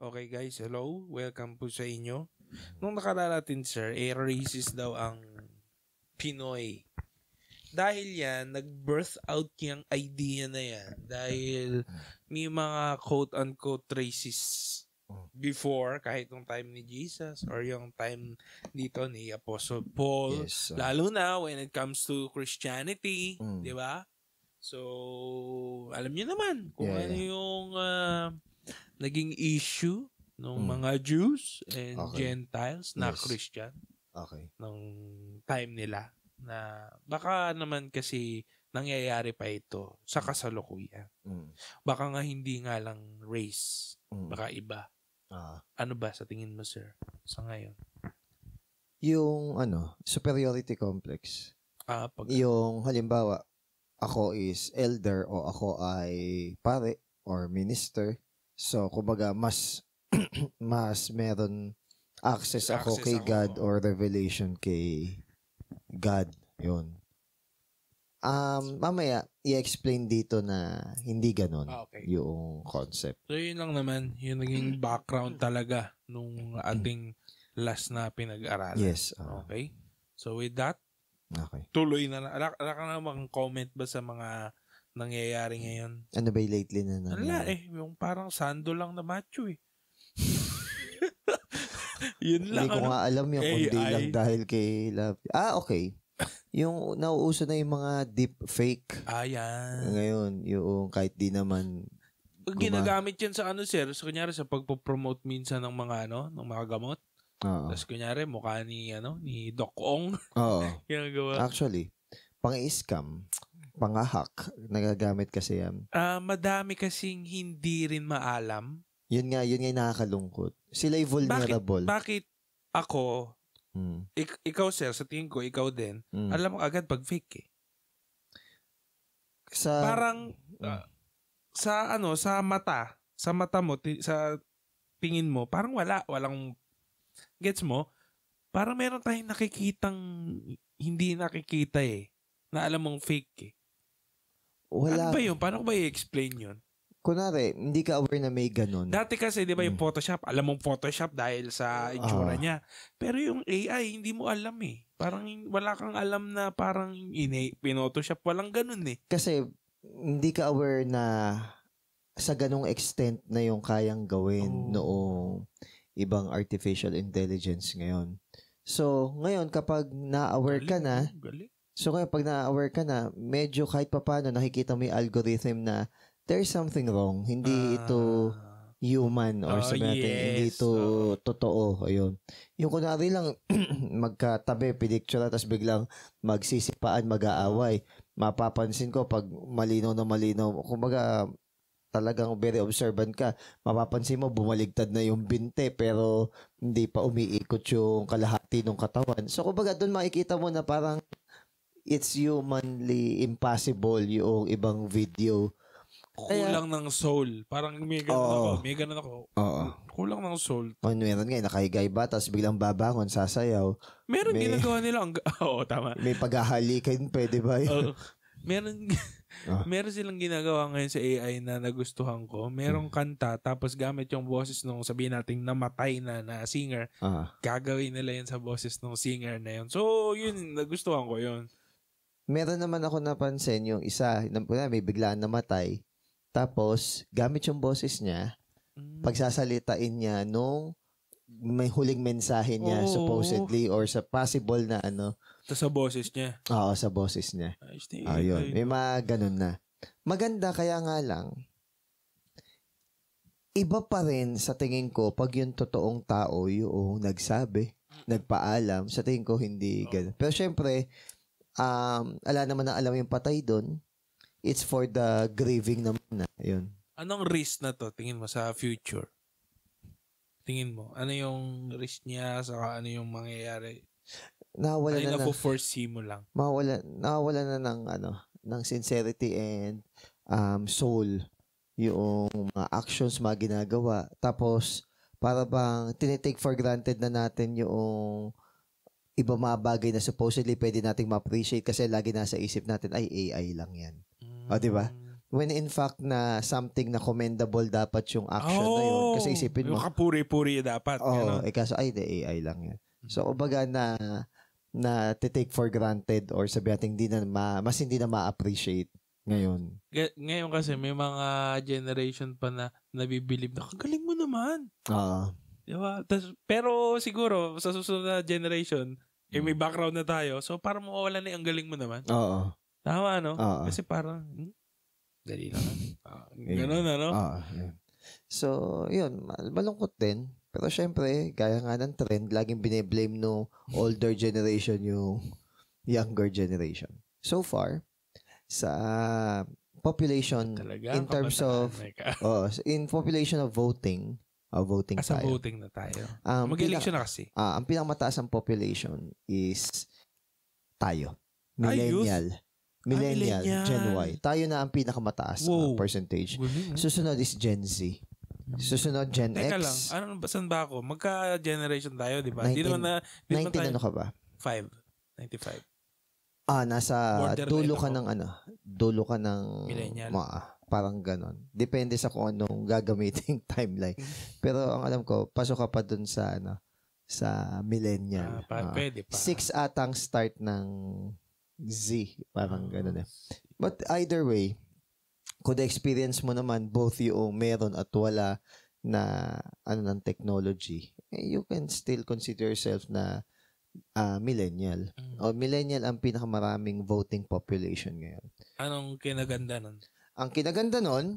Okay guys, hello. Welcome po sa inyo. Nung nakaraan natin sir, racist daw ang Pinoy. Dahil yan, nag-birth out yung idea na yan. Dahil may mga quote-unquote racists before, kahit yung time ni Jesus or yung time dito ni Apostle Paul. Yes. Lalo na when it comes to Christianity, di ba? So, alam niyo naman kung ano yung naging issue ng mga Jews and Gentiles na Christian ng time nila na baka naman kasi nangyayari pa ito sa kasalukuyan. Baka nga hindi nga lang race, baka iba. Ano ba sa tingin mo, sir, sa ngayon? Yung superiority complex. Yung halimbawa, ako is elder o ako ay pare or minister. So, kumbaga, mas meron access ako kay God or revelation kay God. Yun. Mamaya, i-explain dito na hindi ganun yung concept. So, yun lang naman. Yung naging background talaga nung ating last na pinag-aralan. Yes. Okay? So, with that, tuloy na. Ala ka namang comment ba sa mga nangyayari ngayon? Ano ba yung lately na nangyayari? Yung parang sando lang na macho eh. Yun lang. Hindi ko nga alam yung kundi lang dahil kay Love. Okay. Yung nauuso na yung mga deep fake. Yan. Ngayon, yung kahit di naman ginagamit yan sa sir? So, kunyari sa pagpo-promote minsan ng mga ng mga gamot. Tapos kunyari mukha ni Doc Ong. Oo. Ginagawa. Actually, pang-scam, pang-hack, nagagamit kasi yan. Madami kasing hindi rin maalam. Yun nga yung nakakalungkot. Sila yung vulnerable. Bakit ako, ikaw sir, sa tingin ko, ikaw din, alam mo agad pag fake eh. Parang, sa mata mo, sa tingin mo, parang walang, gets mo? Parang meron tayong nakikitang hindi nakikita eh, na alam mong fake eh. Wala. Ano ba yun? Paano ko ba i-explain yun? Kunwari, hindi ka aware na may ganun. Dati kasi, di ba yung Photoshop, alam mong Photoshop dahil sa itsura niya. Pero yung AI, hindi mo alam eh. Parang wala kang alam na parang pinotoshop. Walang ganun eh. Kasi, hindi ka aware na sa ganung extent na yung kayang gawin noong ibang artificial intelligence ngayon. So, ngayon, kapag na-aware ka na, pag na-aware ka na, medyo kahit papano nakikita mo yung algorithm na there's something wrong. Hindi ito human or hindi ito totoo. Ayun. Yung kunwari lang magkatabi, pidicture tapos biglang magsisipaan, mag-aaway. Mapapansin ko pag malinaw na malinaw, kumbaga talagang very observant ka, mapapansin mo bumaligtad na yung binte pero hindi pa umiikot yung kalahati ng katawan. So kumbaga doon makikita mo na parang it's humanly impossible yung ibang video. Kulang ng soul. Parang may ganun ako. Kulang ng soul. Meron nga, nakahigay ba, tapos biglang babangon, sasayaw. Meron ginagawa nila. Tama. May paghahalikan, pwede ba yun? Meron silang ginagawa ngayon sa AI na nagustuhan ko. Merong kanta, tapos gamit yung boses nung sabihin nating namatay na singer. Gagawin nila yan sa boses ng singer na yun. So, yun, nagustuhan ko yun. Meron naman ako napansin yung isa, may biglaan namatay. Tapos, gamit yung boses niya, pagsasalitain niya nung may huling mensahe niya, supposedly, or sa possible na Sa boses niya? Oo, sa boses niya. Ayun, may mga ganun na. Maganda, kaya nga lang, iba pa rin sa tingin ko, pag yung totoong tao, yung nagsabi, nagpaalam, sa tingin ko hindi ganun. Pero syempre, ala naman na alam yung patay doon. It's for the grieving naman na. Yun. Anong risk na to, tingin mo, sa future? Tingin mo, ano yung risk niya, saka ano yung mangyayari? Ano na foresee mo lang? Nawala na ng sincerity and soul. Yung mga actions, mga ginagawa. Tapos, para bang tinitake for granted na natin yung iba mga bagay na supposedly pwede nating ma-appreciate kasi lagi nasa isip natin, ay AI lang yan. O, diba? When in fact na something na commendable dapat yung action na yun. Kasi isipin mo. Yung kapuri-puri dapat. Kaso AI lang yan. So, kumbaga na take for granted or sabi natin mas hindi na ma-appreciate ngayon. Ngayon kasi may mga generation pa na nabibilib na, kagaling mo naman. Diba? Pero siguro, sa susunod na generation, may background na tayo, so parang mawawala na ang galing mo naman. Oo. Tama, no? Kasi parang, dali lang. Ganun, ano? Yeah. So, yun, malungkot din. Pero syempre, gaya nga ng trend, laging bine-blame no older generation yung younger generation. So far, sa population, in terms of, in population of voting Asa tayo. Voting na tayo. Mag-election na kasi. Ang pinakamataas ang population is tayo. Millennial. Millennial, Gen Y. Tayo na ang pinakamataas percentage. Susunod is Gen Z. Susunod Gen X. Teka lang, saan ba ako? Magka-generation tayo, di ba? 19 ano ka ba? 95. Nasa dulo ka ng millennial. Parang ganon. Depende sa kung anong gagamiting timeline. Pero ang alam ko, pasok ka pa dun sa millennial. Pwede pa. 6 atang start ng Z. Parang ganon eh. But either way, kung experience mo naman both yung meron at wala na ng technology, you can still consider yourself na millennial. O millennial ang pinakamaraming voting population ngayon. Anong kinaganda nun? Ang kinaganda nun,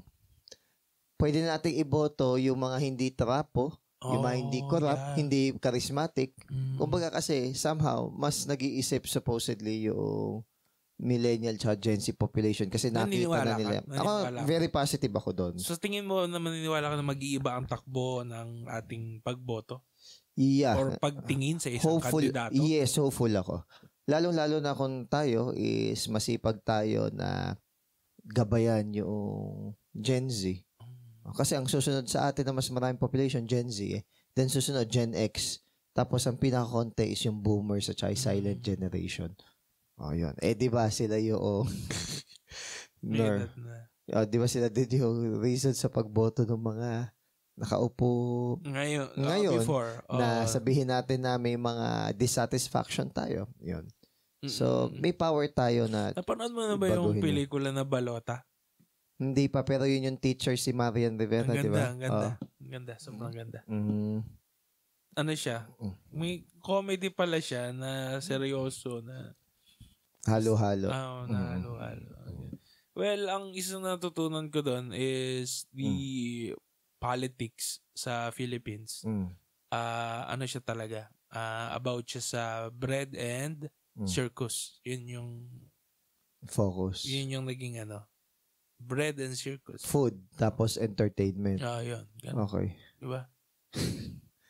pwede nating iboto yung mga hindi trapo, yung mga hindi corrupt, hindi charismatic. Kumbaga kasi somehow mas nag-iisip supposedly yung millennial at Gen Z population kasi nakita na nila. Ako, very positive ako doon. So tingin mo na maniniwala ka na mag-iiba ang takbo ng ating pagboto? Yeah. Or pagtingin sa isang kandidato? Yes, hopeful ako. Lalong-lalo na kung tayo is masipag tayo na gabayan yung Gen Z. Kasi ang susunod sa atin na mas maraming population, Gen Z eh. Then susunod, Gen X. Tapos ang pinaka-konti is yung boomers at silent generation. Yun. Di ba sila yung di ba sila din yung reason sa pagboto ng mga nakaupo ngayon before, na sabihin natin na may mga dissatisfaction tayo. Yun. So, may power tayo na napanood mo na ba yung pelikula na Balota? Hindi pa, pero yun yung teacher si Marian Rivera, di ba? Ang ganda. Sobrang ganda. Ano siya? May comedy pala siya na seryoso na halo-halo. Halo-halo. Well, ang isang natutunan ko doon is the politics sa Philippines. Ano siya talaga? About siya sa bread and circus. Yun yung focus. Yun yung naging bread and circus. Food, tapos entertainment. Yun. Ganun. Okay. Diba?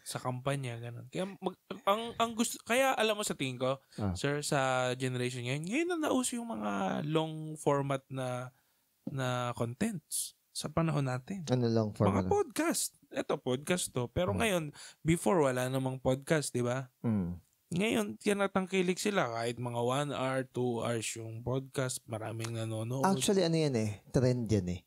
Sa kampanya, ganun. Kaya, ang gusto, kaya alam mo sa tingin ko, sir, sa generation ngayon na nauso yung mga long format na contents sa panahon natin. Ano lang format? Mga podcast. Ito, podcast to. Pero ngayon, before wala namang podcast, di ba? Ngayon, tinatangkilik sila kahit mga 1 hour, 2 hours yung podcast, maraming nanonood. Actually, trend yan eh.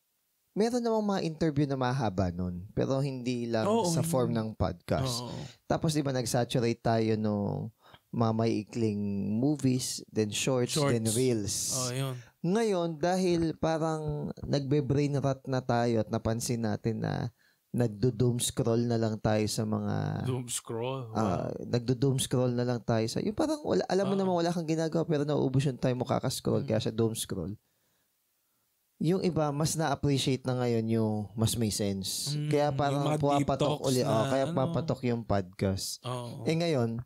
Meron namang mga interview na mahaba nun, pero hindi lang sa form ng podcast. Tapos, di ba, nag-saturate tayo nung mga maiikling movies, then shorts, then reels. Yun. Ngayon, dahil parang nagbe-brain rot na tayo at napansin natin na nagdo-doom scroll na lang tayo sa mga doom scroll. Nagdo-doom scroll na lang tayo sa yung parang alam mo naman wala kang ginagawa pero nauubos yung time mo kakascroll kaya sa doom scroll. Yung iba mas na-appreciate na ngayon yung mas may sense. Kaya parang pumapatok ulit. Kaya papatok yung podcast. Ngayon,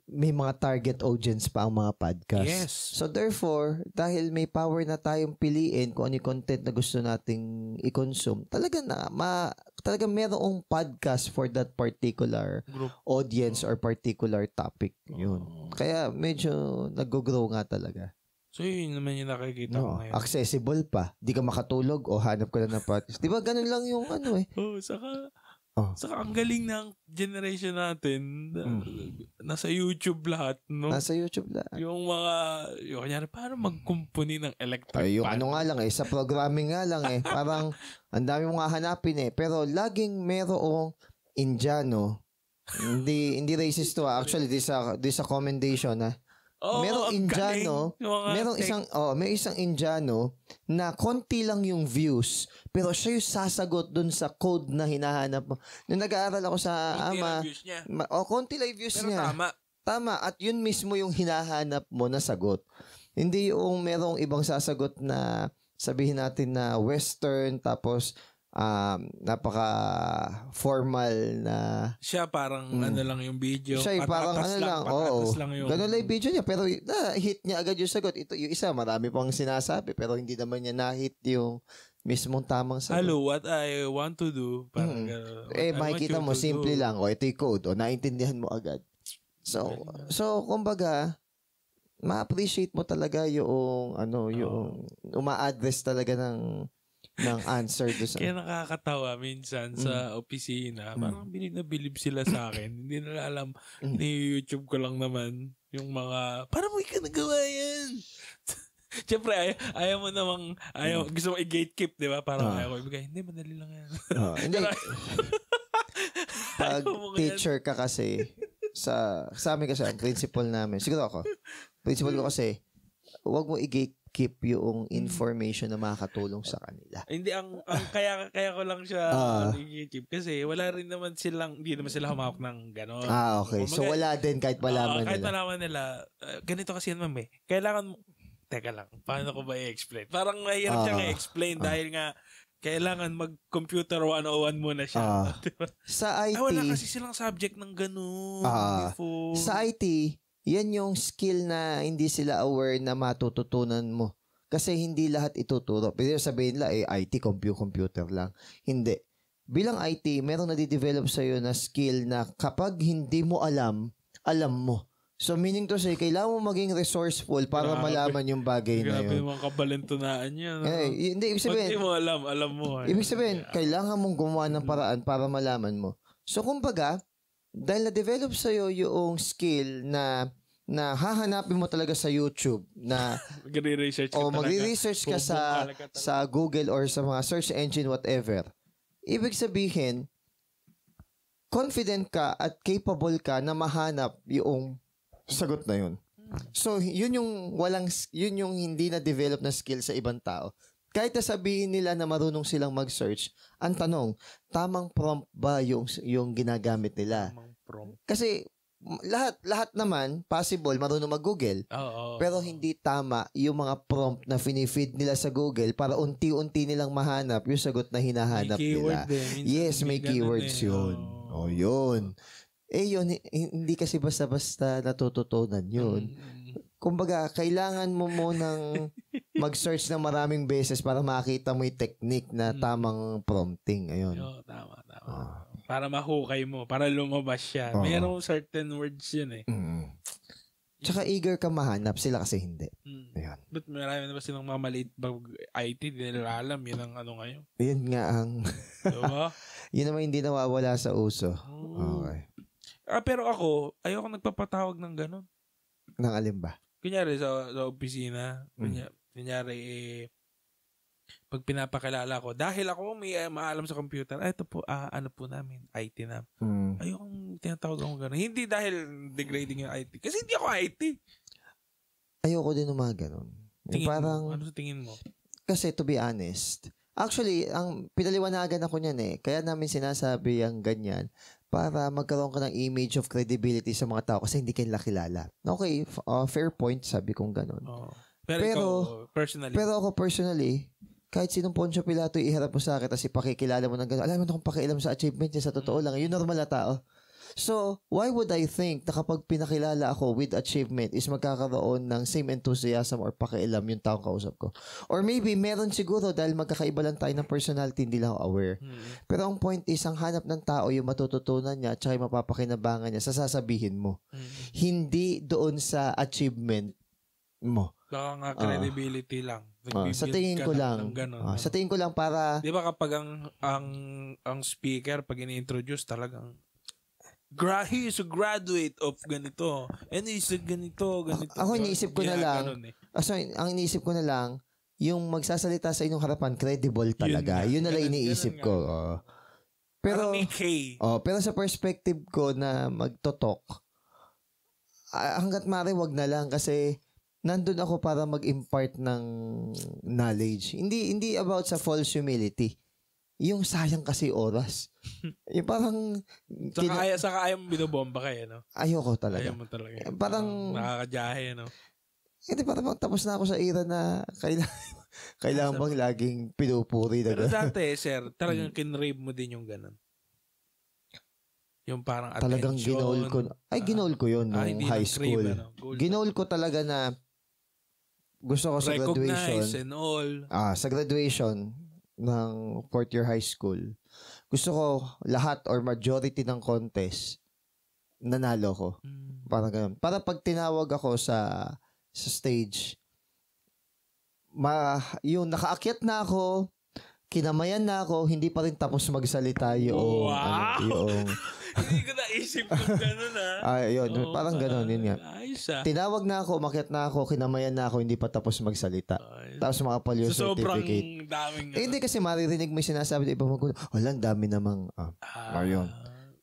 may mga target audience pa ang mga podcast. Yes. So therefore, dahil may power na tayong piliin kung ano yung content na gusto nating i-consume, talaga merong podcast for that particular group, audience or particular topic. Yun. Kaya medyo nag-grow nga talaga. So yun naman yung nakikita ko ngayon. Accessible pa. Di ka makatulog o hanap ko lang ng podcast. Di ba ganun lang yung saka Saka ang galing ng generation natin, nasa YouTube lahat, no? Nasa YouTube lahat. Yung mga, kanyari, paano magkumpuni ng electric yung fan? ano nga lang sa programming nga lang parang ang dami mong hahanapin pero laging merong Indiano, hindi racist to actually, this a commendation merong Indiano, may isang Indiano na konti lang yung views, pero siya yung sasagot dun sa code na hinahanap mo. Nung nag-aaral ako sa konti lang yung views niya. Pero tama. At yun mismo yung hinahanap mo na sagot. Hindi yung merong ibang sasagot na sabihin natin na Western, tapos napaka formal na siya parang ano lang yung video, siya parang ano lang, ganun lang yung video niya, pero hit niya agad yung sagot. Ito yung isa, marami pang sinasabi pero hindi naman niya na-hit yung mismong tamang sagot. Hello, what I want to do, parang makikita mo simple lang, ito yung code, naintindihan mo agad. So kumbaga ma-appreciate mo talaga yung yung uma-address talaga ng answer doon sa... Kaya nakakatawa minsan sa opisina. Parang bilib na bilib sila sa akin. Hindi nila alam. Ni-YouTube ko lang naman yung mga, parang mo nagawa yan. Siyempre, ayaw mo namang, gusto mo i-gatekeep, di ba? Parang ayaw ko ibigay. Hindi, madali lang yan. Hindi. Pag teacher ka kasi, sa amin kasi, ang principal namin, siguro ako, principal ko kasi, huwag mo i-gatekeep yung information na makakatulong sa kanila. Hindi, kaya ko lang siya i-keep kasi wala rin naman hindi naman sila humawak ng gano'n. Okay. So wala din kahit malaman nila. Kahit malaman nila, ganito kasi yan, ma'am kailangan, teka lang, paano ko ba i-explain? Parang mahirap siyang i-explain dahil nga, kailangan mag-computer 101 muna siya. Diba? Sa IT, wala kasi silang subject ng gano'n. Sa IT, yan yung skill na hindi sila aware na matututunan mo. Kasi hindi lahat ituturo. Pero sabihin nila, IT, computer lang. Hindi. Bilang IT, merong nadidevelop sa'yo na skill na kapag hindi mo alam mo. So, meaning to say, kailangan mo maging resourceful para malaman yung bagay na yun. Grabe yung mga kabalintunaan niya. No? Hindi, ibig sabihin. Pag di mo alam mo. Ibig sabihin, kailangan mong gumawa ng paraan para malaman mo. So, kumbaga, dahil na-develop sa'yo yung skill na hahanapin mo talaga sa YouTube na magre-research ka sa Google or sa mga search engine, whatever. Ibig sabihin, confident ka at capable ka na mahanap yung sagot na yun. So, yun yung hindi na-develop na skill sa ibang tao. Kahit sabihin nila na marunong silang mag-search, ang tanong, tamang prompt ba yung ginagamit nila? Tamang prompt. Kasi lahat naman possible marunong mag-Google. Pero hindi tama yung mga prompt na fini-feed nila sa Google para unti-unti nilang mahanap yung sagot na hinahanap nila. Yes, may keywords yun. Yun. Yun, hindi kasi basta-basta natututunan yun. Kumbaga, kailangan mo munang mag-search ng maraming beses para makita mo yung technique na tamang prompting. Ayun. Tama. Para mahukay mo, para lumabas siya. Mayroong certain words yun Tsaka eager ka mahanap, sila kasi hindi. Ayun. But marami na ba silang mga maliit IT, di nila alam, yun ang ano ngayon. Yun nga ang... Diba? Yun naman hindi nawawala sa uso. Okay. Pero ako, ayoko nagpapatawag ng gano'n. Ng alin ba? Kunyari sa opisina, kunyari pag pinapakilala ko, dahil ako may maalam sa computer, ito po, ano po namin, IT na. Ayokong tinatawag ako gano'n. Hindi dahil degrading yung IT. Kasi hindi ako IT. Ayoko din ng mga gano'n. Ano sa tingin mo? Kasi to be honest, actually, ang pinaliwanagan ako niyan kaya namin sinasabi ang ganyan para magkaroon ka ng image of credibility sa mga tao kasi hindi kayo kilala. Okay, fair point, sabi kong gano'n. Pero ikaw, personally? Pero ako personally, kahit sinong Poncio Pilato iharap mo sa akin tapos ipakikilala mo ng gano'n, alam mo na kung pakialam sa achievement niya, sa totoo lang, yun normal na tao. So, why would I think na kapag pinakilala ako with achievement is magkakaroon ng same enthusiasm or pakialam yung taong kausap ko? Or maybe meron siguro dahil magkakaiba lang tayo ng personality, hindi lang ako aware. Pero ang point is, ang hanap ng tao yung matututunan niya at saka yung mapapakinabangan niya sa sasabihin mo. Hindi doon sa achievement mo. Baka nga credibility lang. Sa tingin ko lang. Sa tingin ko lang para... Di ba kapag ang speaker, pag ini-introduce talagang, he is a graduate of ganito. And he's a ganito. Ako iniisip ko na lang. Ang iniisip ko na lang, yung magsasalita sa inyong harapan, credible talaga. Yun na lang iniisip ko. Pero sa perspective ko na magtotok, hanggat maaari wag na lang kasi nandun ako para mag-impart ng knowledge. Hindi about sa false humility. Yung sayang kasi oras. Yung parang... Saka ayaw mo binobomba kayo, no? Ayoko talaga. Ayaw mo talaga. Parang... nakakadyahe, no? Hindi, parang tapos na ako sa era na kailangan bang laging pinupuri na Pero dati, sir, talagang kinrave mo din yung ganun. Yung parang attention. Talagang ginol ko. Ginol ko yun nung high school. Ginol ko talaga na gusto ko sa recognize graduation. And all. Sa graduation ng fourth year high school, gusto ko lahat or majority ng contest, nanalo ko. Parang ganun. Para pag tinawag ako sa stage, yung nakaakyat na ako, kinamayan na ako, hindi pa rin tapos magsalita yung... Hindi ko naisip kung gano'n yun. Parang gano'n, yun nga. Tinawag na ako, umakyat na ako, kinamayan na ako, hindi pa tapos magsalita. Tapos makapal yung certificate. Sobrang daming hindi kasi maririnig mo yung sinasabi ng ibang magulang. Wala, dami namang... Yun.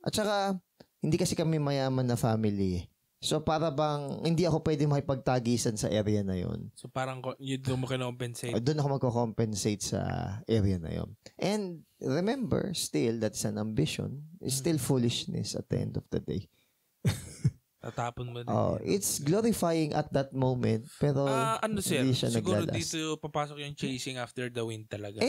At saka, hindi kasi kami mayaman na family. So, para bang, hindi ako pwede makipagtagisan sa area na yon. So, parang doon mo kinompensate? Doon ako magko-compensate sa area na yon. And, remember, still, that's an ambition. It's still foolishness at the end of the day. Tatapon mo din. It's glorifying at that moment, pero hindi siya siguro naglalas. Siguro dito papasok yung chasing after the wind talaga.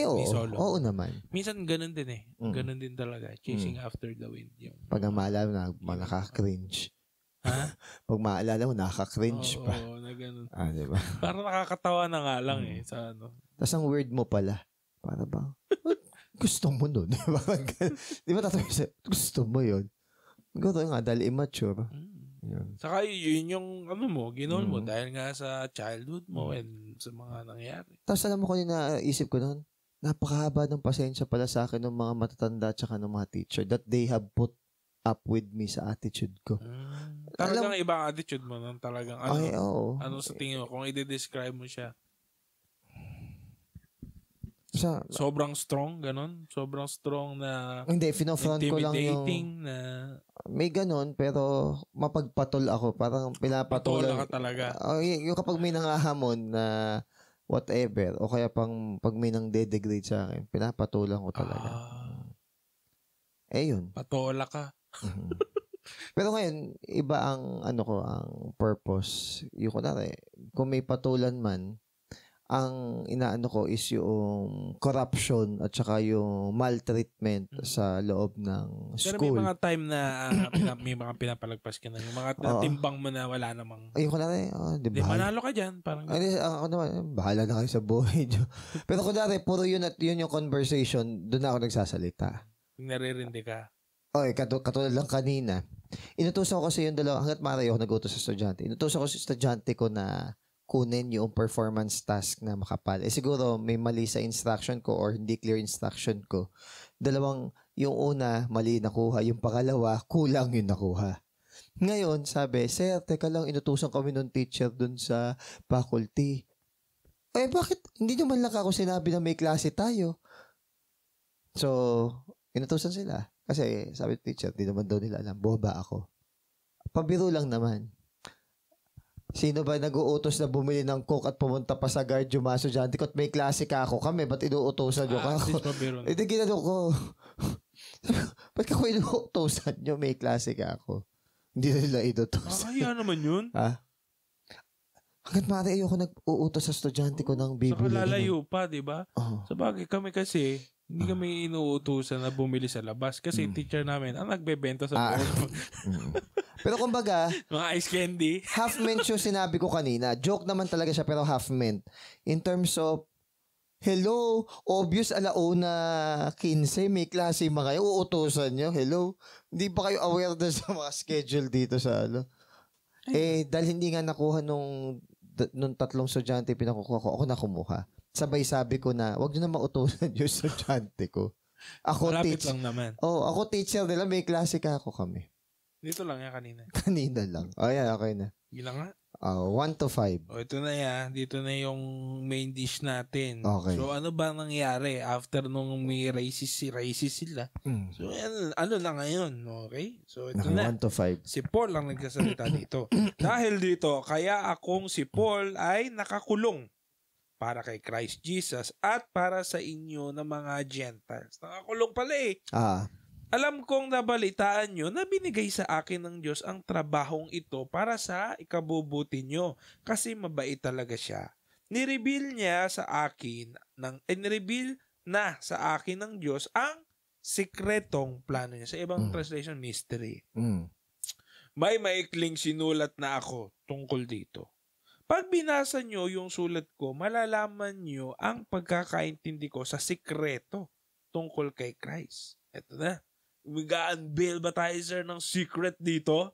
Oo naman. Minsan ganun din eh. Ganun din talaga. Chasing after the wind. Yung... Pag maalala na, nakaka-cringe. Ha? Pag maalala mo, nakaka-cringe pa. Oo, na ganun. Diba? Parang nakakatawa na nga lang eh. Sa ano. Tapos ang word mo pala, para ba? Gusto mo nun. Di ba tatawa siya, gusto mo yun? Siguro nga, dahil immature. Yun. Saka yun yung ginol mo dahil nga sa childhood mo and sa mga nangyari. Tapos alam mo ko na isip ko nun, napakahaba ng pasensya pala sa akin ng mga matatanda at saka ng mga teacher that they have put up with me sa attitude ko. Talagang ibang attitude mo nun. Talagang ano sa tingin mo? Kung i-describe mo siya. Sobrang strong, ganun? Sobrang strong na hindi, finofront ko lang yung na may ganun, pero mapagpatol ako. Parang pinapatulan. Patola ka talaga. Yung kapag may nangahamon na whatever, o kaya pag may nang de-degrade sa akin, pinapatulan ko talaga. Yun. Patola ka. Pero ngayon, iba ang ang purpose. Yung kunwari, kung may patulan man, ang inaano ko is yung corruption at saka yung maltreatment sa loob ng school. Pero may mga time na may mga pinapalagpas ka na. Yung mga timbang mo na wala namang... Ayun ko na rin. Di manalo ka dyan. Parang... ako naman, bahala na kayo sa buhay. Pero kunwari, puro yun at yun yung conversation, doon ako nagsasalita. Naririndi ka. Katulad lang kanina. Inutusan ko kasi yung dalawa, hanggat maaari ako nag-utos sa estudyante. Inutusan ko sa estudyante ko na kunin yung performance task na makapal. Siguro may mali sa instruction ko or hindi clear instruction ko. Yung una, mali nakuha. Yung pangalawa, kulang yung nakuha. Ngayon, sabi, sir, teka lang, inutusan kami ng teacher dun sa faculty. Bakit? Hindi naman lang ako sinabi na may klase tayo. So, inutusan sila. Kasi sabi ng teacher, di naman daw nila alam. Boba ako. Pabiro lang naman. Sino ba nag-uutos na bumili ng coke at pumunta pa sa guard yung mga estudyante ko at may klase ka ako? Kami, ba't inuutosan nyo ka ako? Hindi, ginano ko. Ba't ako inuutosan nyo? May klase ka ako. Hindi na nila inuutosan. Kaya naman yun. Hanggat maaari ayoko nag-uutos sa estudyante ko ng bibili. Saka lalayo pa, di ba? Sabagay kami kasi, hindi kami inuutusan na bumili sa labas kasi teacher namin ang nagbebenta sa board. Pero kumbaga, mga ice candy. Half meant yung sinabi ko kanina. Joke naman talaga siya pero half meant. In terms of, hello, obvious 1:15, may klase mga kayo, uutusan nyo, hello. Hindi ba kayo aware na sa mga schedule dito sa dahil hindi nga nakuha nung nung tatlong estudyante pinakukuha ko, ako na kumuha. Sabay sabi ko na, wag nyo na mautusan yung estudyante ko. Ako Malapit lang naman. ako teacher nila, may klase ka ako kami. Dito lang yan kanina. Kanina lang. Yan, okay na. Ilang nga? 1 to 5. Ito na yan. Dito na yung main dish natin. Okay. So, ano ba nangyari after nung may racist sila? So, ano na ngayon? Okay? So, ito na. 1 to 5. Si Paul lang nagsasalita dito. Dahil dito, kaya akong si Paul ay nakakulong para kay Christ Jesus at para sa inyo na mga Gentiles. Nakakulong pala eh. Alam kong nabalitaan nyo na binigay sa akin ng Diyos ang trabahong ito para sa ikabubuti nyo kasi mabait talaga siya. Nireveal na sa akin ng Diyos ang sikretong plano niya. Sa ibang translation, mystery. May maikling sinulat na ako tungkol dito. Pag binasa nyo yung sulat ko, malalaman nyo ang pagkakaintindi ko sa sikreto tungkol kay Christ. Ito na. Mag-unveil ba tayo, sir, ng secret dito?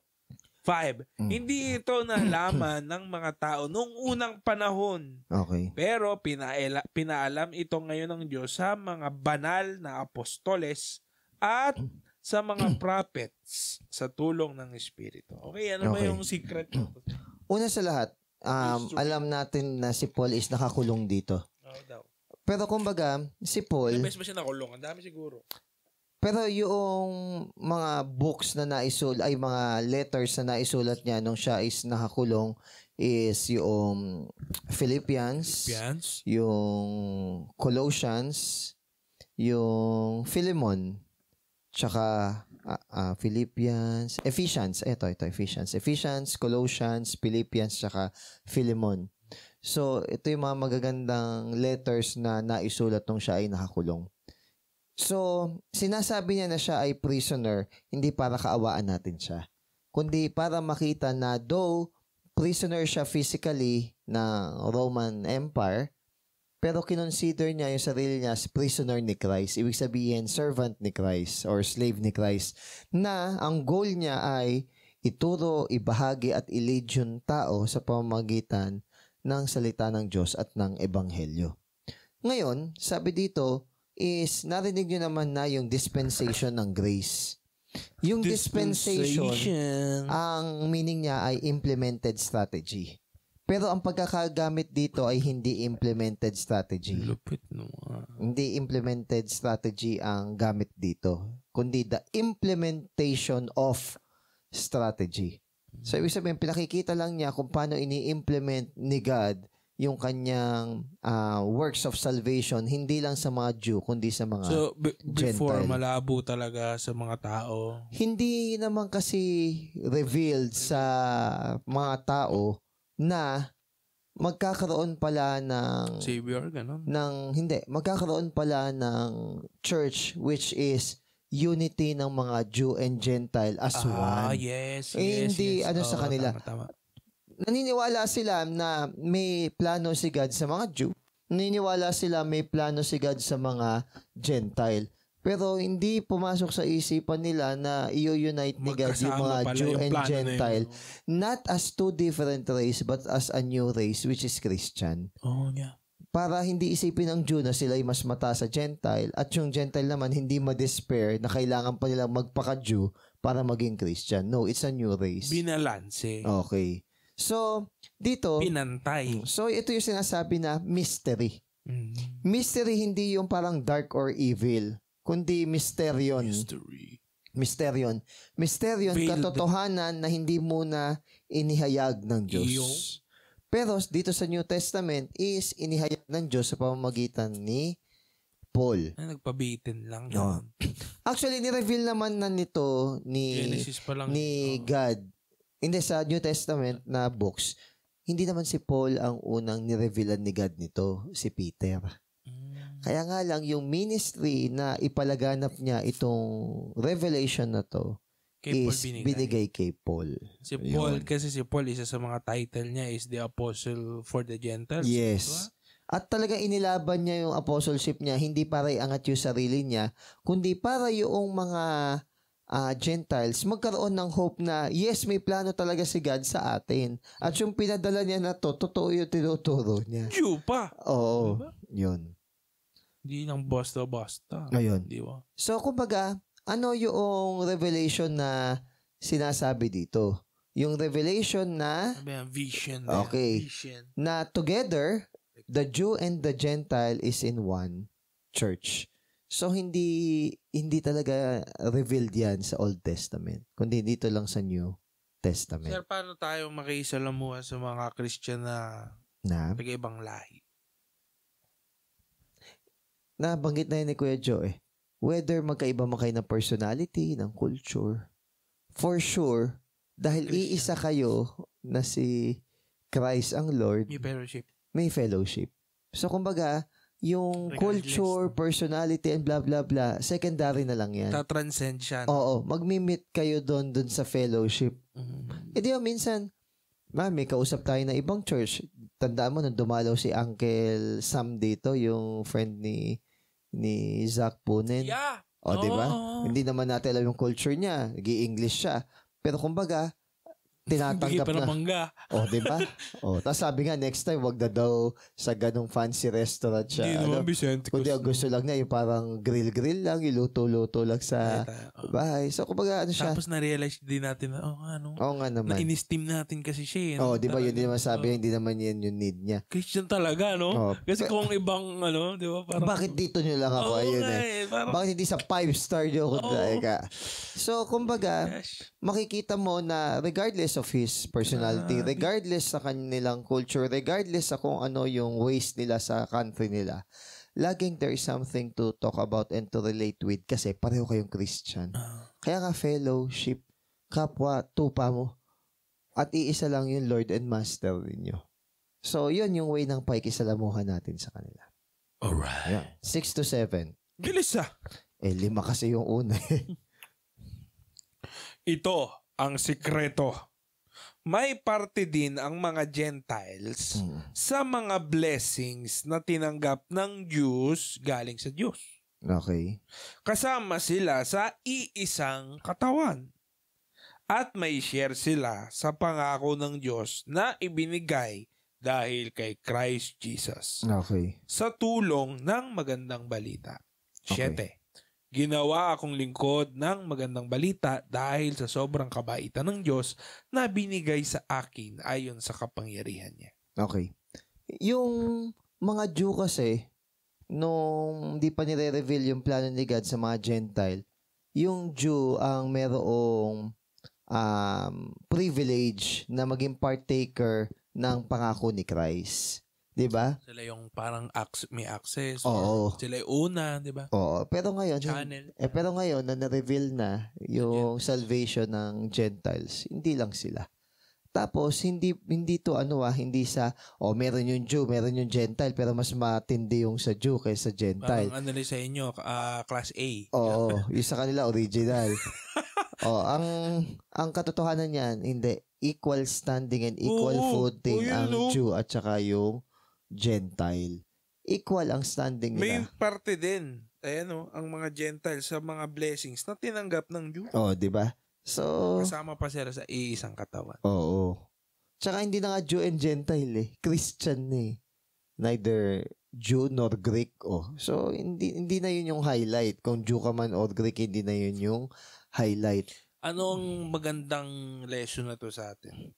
5. Hindi ito nalaman ng mga tao noong unang panahon. Okay. Pero pinaalam ito ngayon ng Diyos sa mga banal na apostoles at sa mga prophets sa tulong ng Espiritu. Okay, ano ba yung secret? Una sa lahat, alam natin na si Paul is nakakulong dito. Daw. Pero kumbaga, si Paul... Ilang ba siya nakulong? Ang dami siguro. Pero yung mga books na naisulat, ay mga letters na naisulat niya nung siya is nakakulong is yung Philippians, yung Colossians, yung Philemon, tsaka Ephesians, Ephesians, Colossians, Philippians, tsaka Philemon. So, ito yung mga magagandang letters na naisulat nung siya ay nakakulong. So, sinasabi niya na siya ay prisoner, hindi para kaawaan natin siya, kundi para makita na though prisoner siya physically ng Roman Empire, pero kinonsider niya yung sarili niya as prisoner ni Christ. Ibig sabihin, servant ni Christ or slave ni Christ, na ang goal niya ay ituro, ibahagi at i-lead yung tao sa pamamagitan ng salita ng Diyos at ng Ebanghelyo. Ngayon, sabi dito, is narinig nyo naman na yung dispensation ng grace. Yung dispensation, ang meaning niya ay implemented strategy. Pero ang pagkakagamit dito ay hindi implemented strategy. Lupit no. Hindi implemented strategy ang gamit dito, kundi the implementation of strategy. So, ibig sabihin, pinakikita lang niya kung paano ini-implement ni God yung kanyang works of salvation, hindi lang sa mga Jew, kundi sa mga before Gentile. Malabo talaga sa mga tao. Hindi naman kasi revealed sa mga tao na magkakaroon pala ng Savior, ganun. Magkakaroon pala ng church which is unity ng mga Jew and Gentile as one. Yes. Hindi sa kanila. Tama. Naniniwala sila na may plano si God sa mga Jew. Naniniwala sila may plano si God sa mga Gentile. Pero hindi pumasok sa isipan nila na i-unite ni God yung mga Jew and Gentile. Not as two different race, but as a new race, which is Christian. Oh, yeah. Para hindi isipin ng Jew na sila ay mas mataas sa Gentile at yung Gentile naman hindi ma-despair na kailangan pa nilang magpaka-Jew para maging Christian. No, it's a new race. Binalanse. Okay. So, dito, pinantay. So, ito yung sinasabi na mystery. Mystery hindi yung parang dark or evil, kundi mysterion. Mysterion, katotohanan na hindi muna inihayag ng Diyos. Pero dito sa New Testament is inihayag ng Diyos sa pamamagitan ni Paul. Nagpabitin lang. No. Actually, ni-reveal naman na nito ni God. Hindi, sa New Testament na books, hindi naman si Paul ang unang nirevealan ni God nito, si Peter. Kaya nga lang, yung ministry na ipalaganap niya itong revelation na to is binigay kay Paul. Si Paul, kasi si Paul, isa sa mga title niya is the Apostle for the Gentiles. Yes. Diba? At talagang inilaban niya yung apostleship niya, hindi para iangat yung sarili niya, kundi para yung mga Gentiles, magkaroon ng hope na, yes, may plano talaga si God sa atin. At yung pinadala niya na to, totoo yung tinuturo niya. Jew pa. Oo, Diba? yun. Hindi nang basta-basta. Ayun. Di ba? So, kumbaga, ano yung revelation na sinasabi dito? Yung revelation na, Sabi yan, vision. Okay. Vision. na together, the Jew and the Gentile is in one church. So, hindi talaga revealed yan sa Old Testament, kundi dito lang sa New Testament. Sir, paano tayo makisalamuha sa mga Christian na taga-ibang lahi? Nabanggit na yun ni Kuya Joe whether magkaiba man kayo ng personality, ng culture, for sure, dahil Christian. iisa kayo na si Christ ang Lord, may fellowship. So, kumbaga, yung Regardless, culture, personality, and blah, blah, blah, secondary na lang yan. Ta-transcend siya. Oo, magmi-meet kayo doon sa fellowship. Di ba, minsan, may kausap tayo na ibang church. Tandaan mo, nung dumalaw si Uncle Sam dito, yung friend ni Zach Punen. Yeah. Di ba? Hindi naman natin alam yung culture niya. Nag-i-English siya. Pero kumbaga, tinatanggap na. Mangga. Di ba? Tapos sabi nga, next time, wag na daw sa ganong fancy restaurant siya. Hindi naman, Vicente. Kundi ang gusto lang niya, yung parang grill-grill lang, iluto-luto lang sa bahay. So, kumbaga, ano siya? Tapos na-realize din natin na, Oo nga naman. Na-in-esteem natin kasi siya. Di ba? Yun din naman sabi, hindi naman yan yung need niya. Christian talaga, no? Kasi kung ibang, di ba? Parang, bakit dito nyo lang ako? Ayun parang, bakit hindi sa 5-star nyo ako ka? So, kumbaga, makikita mo na regardless of his personality, regardless sa kanilang culture, regardless sa kung ano yung ways nila sa country nila, laging there is something to talk about and to relate with kasi pareho kayong Christian. Kaya nga fellowship, kapwa, tupa mo, at iisa lang yung Lord and Master ninyo. So, yun yung way ng pakikisalamuhan natin sa kanila. Alright. 6 to 7. Bilis 5 kasi yung una. Ito ang sikreto. May parte din ang mga Gentiles sa mga blessings na tinanggap ng Jews galing sa Diyos. Okay. Kasama sila sa iisang katawan. At may share sila sa pangako ng Diyos na ibinigay dahil kay Christ Jesus. Okay. Sa tulong ng magandang balita. 7. Ginawa akong lingkod ng magandang balita dahil sa sobrang kabaitan ng Diyos na binigay sa akin ayon sa kapangyarihan niya. Okay. Yung mga Jew kasi, nung di pa nire-reveal yung plano ni God sa mga Gentile, yung Jew ang merong privilege na maging partaker ng pangako ni Christ. 'Di ba? Sila yung parang may access. Oo. Sila yung una, 'di ba? Oo. Pero ngayon, na na-reveal na yung salvation ng Gentiles, hindi lang sila. Tapos hindi to hindi sa meron yung Jew, meron yung Gentile, pero mas matindi yung sa Jew kaysa Gentile. Parang sa inyo, class A. Oo, yung sa kanila original. Ang katotohanan niyan, hindi equal standing and equal footing ang Jew at saka yung Gentile. Equal ang standing nila. May parte din. Ayan ang mga Gentile sa mga blessings na tinanggap ng Jew. Di ba? So, kasama pa sila sa iisang katawan. Oo. Tsaka hindi na nga Jew and Gentile Christian Neither Jew nor Greek. So, hindi na yun yung highlight. Kung Jew ka man or Greek, hindi na yun yung highlight. Anong magandang lesson na to sa atin?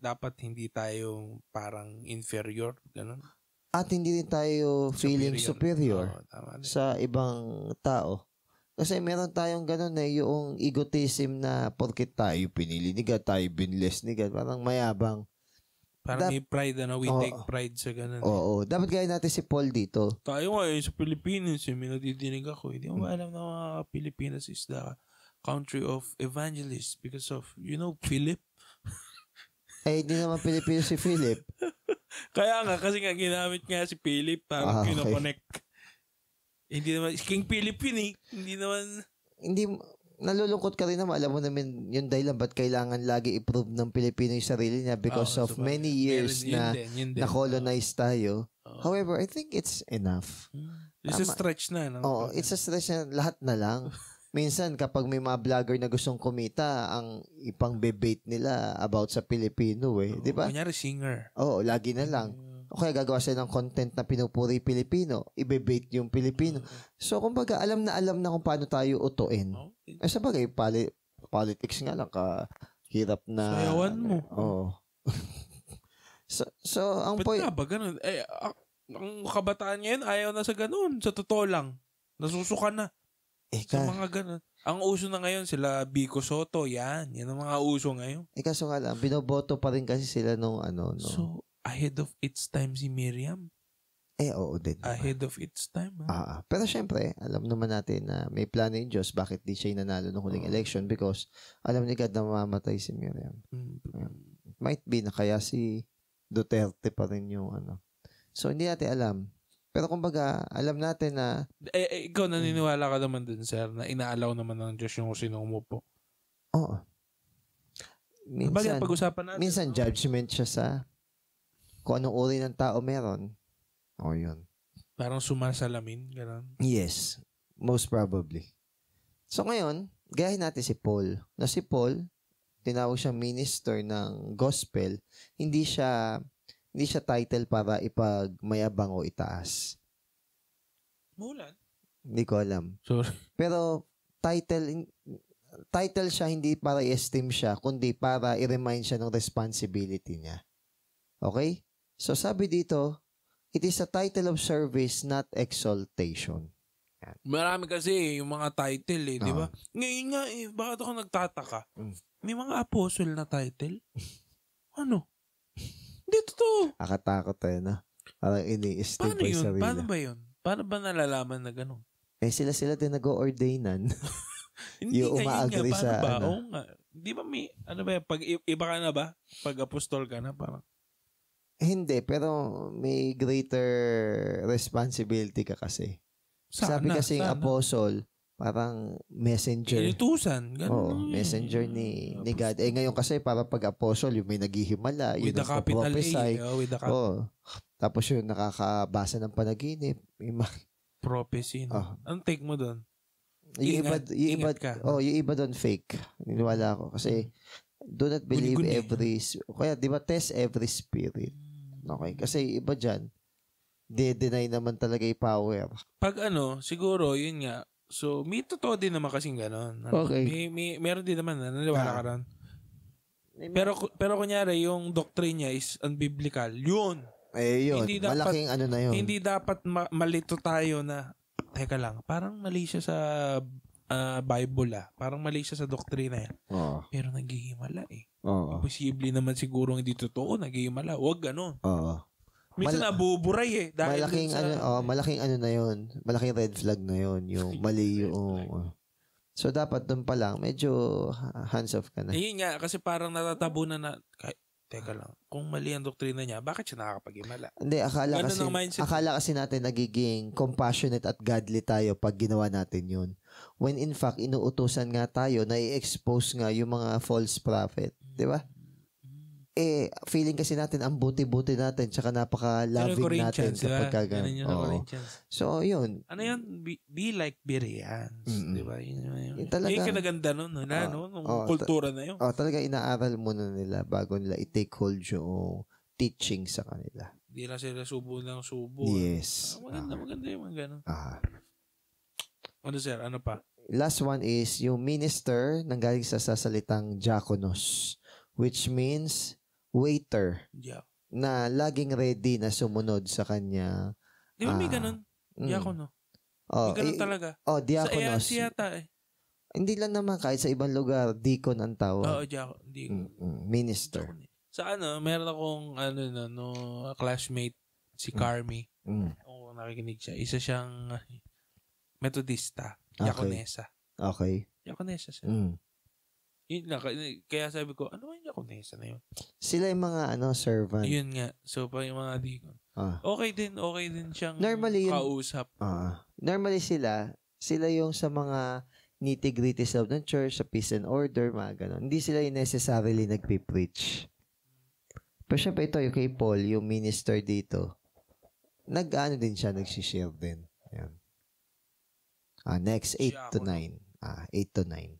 Dapat hindi tayo parang inferior, ganun. At hindi din tayo feeling superior sa ibang tao. Kasi meron tayong ganun yung egotism na porket tayo pinili ni God, tayo binless ni God, parang mayabang. Parang may pride we take pride sa ganun. Oo. Dapat gaya natin si Paul dito. Tayo nga sa Pilipinas, may nadidinig ako. Hindi mo alam na mga Pilipinas is the country of evangelists because of, Philip. Hindi naman Pilipino si Philip. Kaya nga, kasi nga ginamit nga si Philip para kinoconnect. Hindi naman, King Philip yun Hindi naman. Hindi, nalulungkot ka rin naman. Alam mo naman yung dahilan ba't kailangan lagi i-prove ng Pilipino yung sarili niya because of many years na na-colonize tayo. However, I think it's enough. It's a stretch na. It's a stretch na lahat na lang. minsan kapag may mga vlogger na gustong kumita, ang ipang-bebate nila about sa Pilipino di ba? Kunyari singer. Oo, lagi na lang. O kaya gagawa sila ng content na pinupuri Pilipino, ibebate yung Pilipino. So, kumbaga, alam na kung paano tayo utuin. Sa bagay, politics nga lang, hirap na... Sayawan mo. Oo. so, ang point... Ba't nga ba ganun? Ang kabataan ngayon, ayaw na sa ganun. Sa totoo lang. Nasusuka na. Sa mga ganun. Ang uso na ngayon, sila Vico Soto, yan. Yan ang mga uso ngayon. Kaso nga lang, binoboto pa rin kasi sila nung no? So, ahead of its time si Miriam. Oo din. Ahead of its time. Pero syempre, alam naman natin na may plano yung Diyos bakit di siya nanalo ng huling election because alam ni God na mamamatay si Miriam. Might be na kaya si Duterte pa rin yung So, hindi natin alam. Pero kumbaga, alam natin na... ikaw naniniwala ka naman dun, sir, na inaalaw naman ng Diyos yung sino umupo. Oo. Minsan, pag-usapan natin, minsan judgment siya sa kung anong uri ng tao meron. Yun. Parang sumasalamin, gano'n. Yes, most probably. So ngayon, gayahin natin si Paul. Na si Paul, tinawag siyang minister ng gospel, hindi siya title para ipagmayabang o itaas. Mulan? Hindi ko alam. Sorry. Pero title siya hindi para i-esteem siya, kundi para i-remind siya ng responsibility niya. Okay? So sabi dito, it is a title of service, not exaltation. Yan. Marami kasi yung mga title di ba? Ngayon nga bakit ako nagtataka? May mga apostle na title? Ano? Hindi totoo. Akatakot tayo na. Parang ini-esteem pa yung sarili. Paano ba yun? Paano ba nalalaman na gano'n? Sila din nag-o-ordainan. Hindi yung nga, sa ba? Oo nga. Di ba may, pag iba ka na ba? Pag apostol ka na, parang? Hindi, pero may greater responsibility ka kasi. Sabi kasing apostle, parang messenger. Inutusan. Messenger ni God. Ngayon kasi para pag apostle, yung may naghihimala, with yung the capital prophesy. with the capital. Tapos yung nakakabasa ng panaginip. Prophecy. Anong take mo doon? Yung iba doon fake. Niniwala ako. Kasi do not believe kaya di ba test every spirit. Okay? Kasi iba dyan, de-deny naman talaga yung power. Pag siguro, yun nga. So, may totoo din naman kasing gano'n. Okay. Meron din naman, naniwala ka ron. Pero kunyari, yung doctrine niya is unbiblical. Yun. Yun. Malaking na yun. Hindi dapat malito tayo na, teka lang, parang mali siya sa Bible Parang mali siya sa doktrina yan. Pero naghihimala Imposible naman siguro hindi totoo, naghihimala. Huwag ganon. Minsan nabuburay dahil malaking malaking na yun. Malaking red flag na yun. Yung mali yung... So, dapat doon pa lang, medyo hands off ka na. Yun nga, kasi parang natatabunan na... Teka lang, kung mali ang doktrina niya, bakit siya nakakapag-himala? Hindi, akala kasi natin nagiging compassionate at godly tayo pag ginawa natin yun. When in fact, inuutusan nga tayo na i-expose nga yung mga false prophet. Di ba? Feeling kasi natin ang buti-buti natin tsaka napaka-loving natin sa pagkagano. So, yun. Ano yun? Be like Bereans. Di ba? Yun talaga. Yung kinaganda nun, nung kultura na yun. Talaga inaaral muna nila bago nila i-take hold yung teaching sa kanila. Hindi lang sila subo ng subo. Yes. Maganda yung mga ganun. Ano sir? Ano pa? Last one is yung minister nanggaling sa salitang diakonos, which means waiter na laging ready na sumunod sa kanya. Di ba may ganun? Diakono. May ganun talaga. Diakonos. Sa yata Hindi lang naman kahit sa ibang lugar, deacon ang tawag. Deacon. Minister. Sa meron akong classmate, si Carmi. Kung nakikinig siya. Isa siyang metodista. Diakonesa. Okay. Diakonesa siya. Yun lang. Kaya sabi ko, ano yung diakonesa na yun? Sila yung mga servant. Yun nga. So, pa yung mga deacon. Okay din siyang kausap. Normally sila yung sa mga nitty-gritty sa ng church, sa peace and order, mga ganon. Hindi sila yung necessarily nagpipreach. Pero syempre ito, yung kay Paul, yung minister dito, din siya, nagsishare din. Yan. Next, 8 to 9. 8 to 9.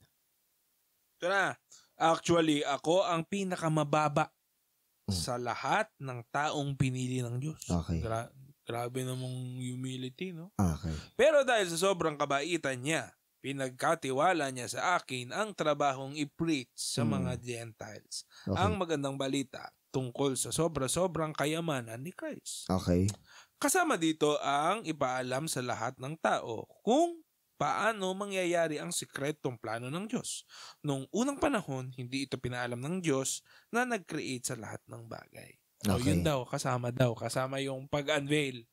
Ito na. Actually, ako ang pinakamababa sa lahat ng taong pinili ng Diyos. Okay. Grabe namang humility, no? Okay. Pero dahil sa sobrang kabaitan niya, pinagkatiwala niya sa akin ang trabahong i-preach sa mga Gentiles. Okay. Ang magandang balita tungkol sa sobra-sobrang kayamanan ni Christ. Okay. Kasama dito ang ipaalam sa lahat ng tao kung paano mangyayari ang sikretong plano ng Diyos. Noong unang panahon, hindi ito pinaalam ng Diyos na nag-create sa lahat ng bagay. So, Okay. yun daw, kasama yung pag-unveil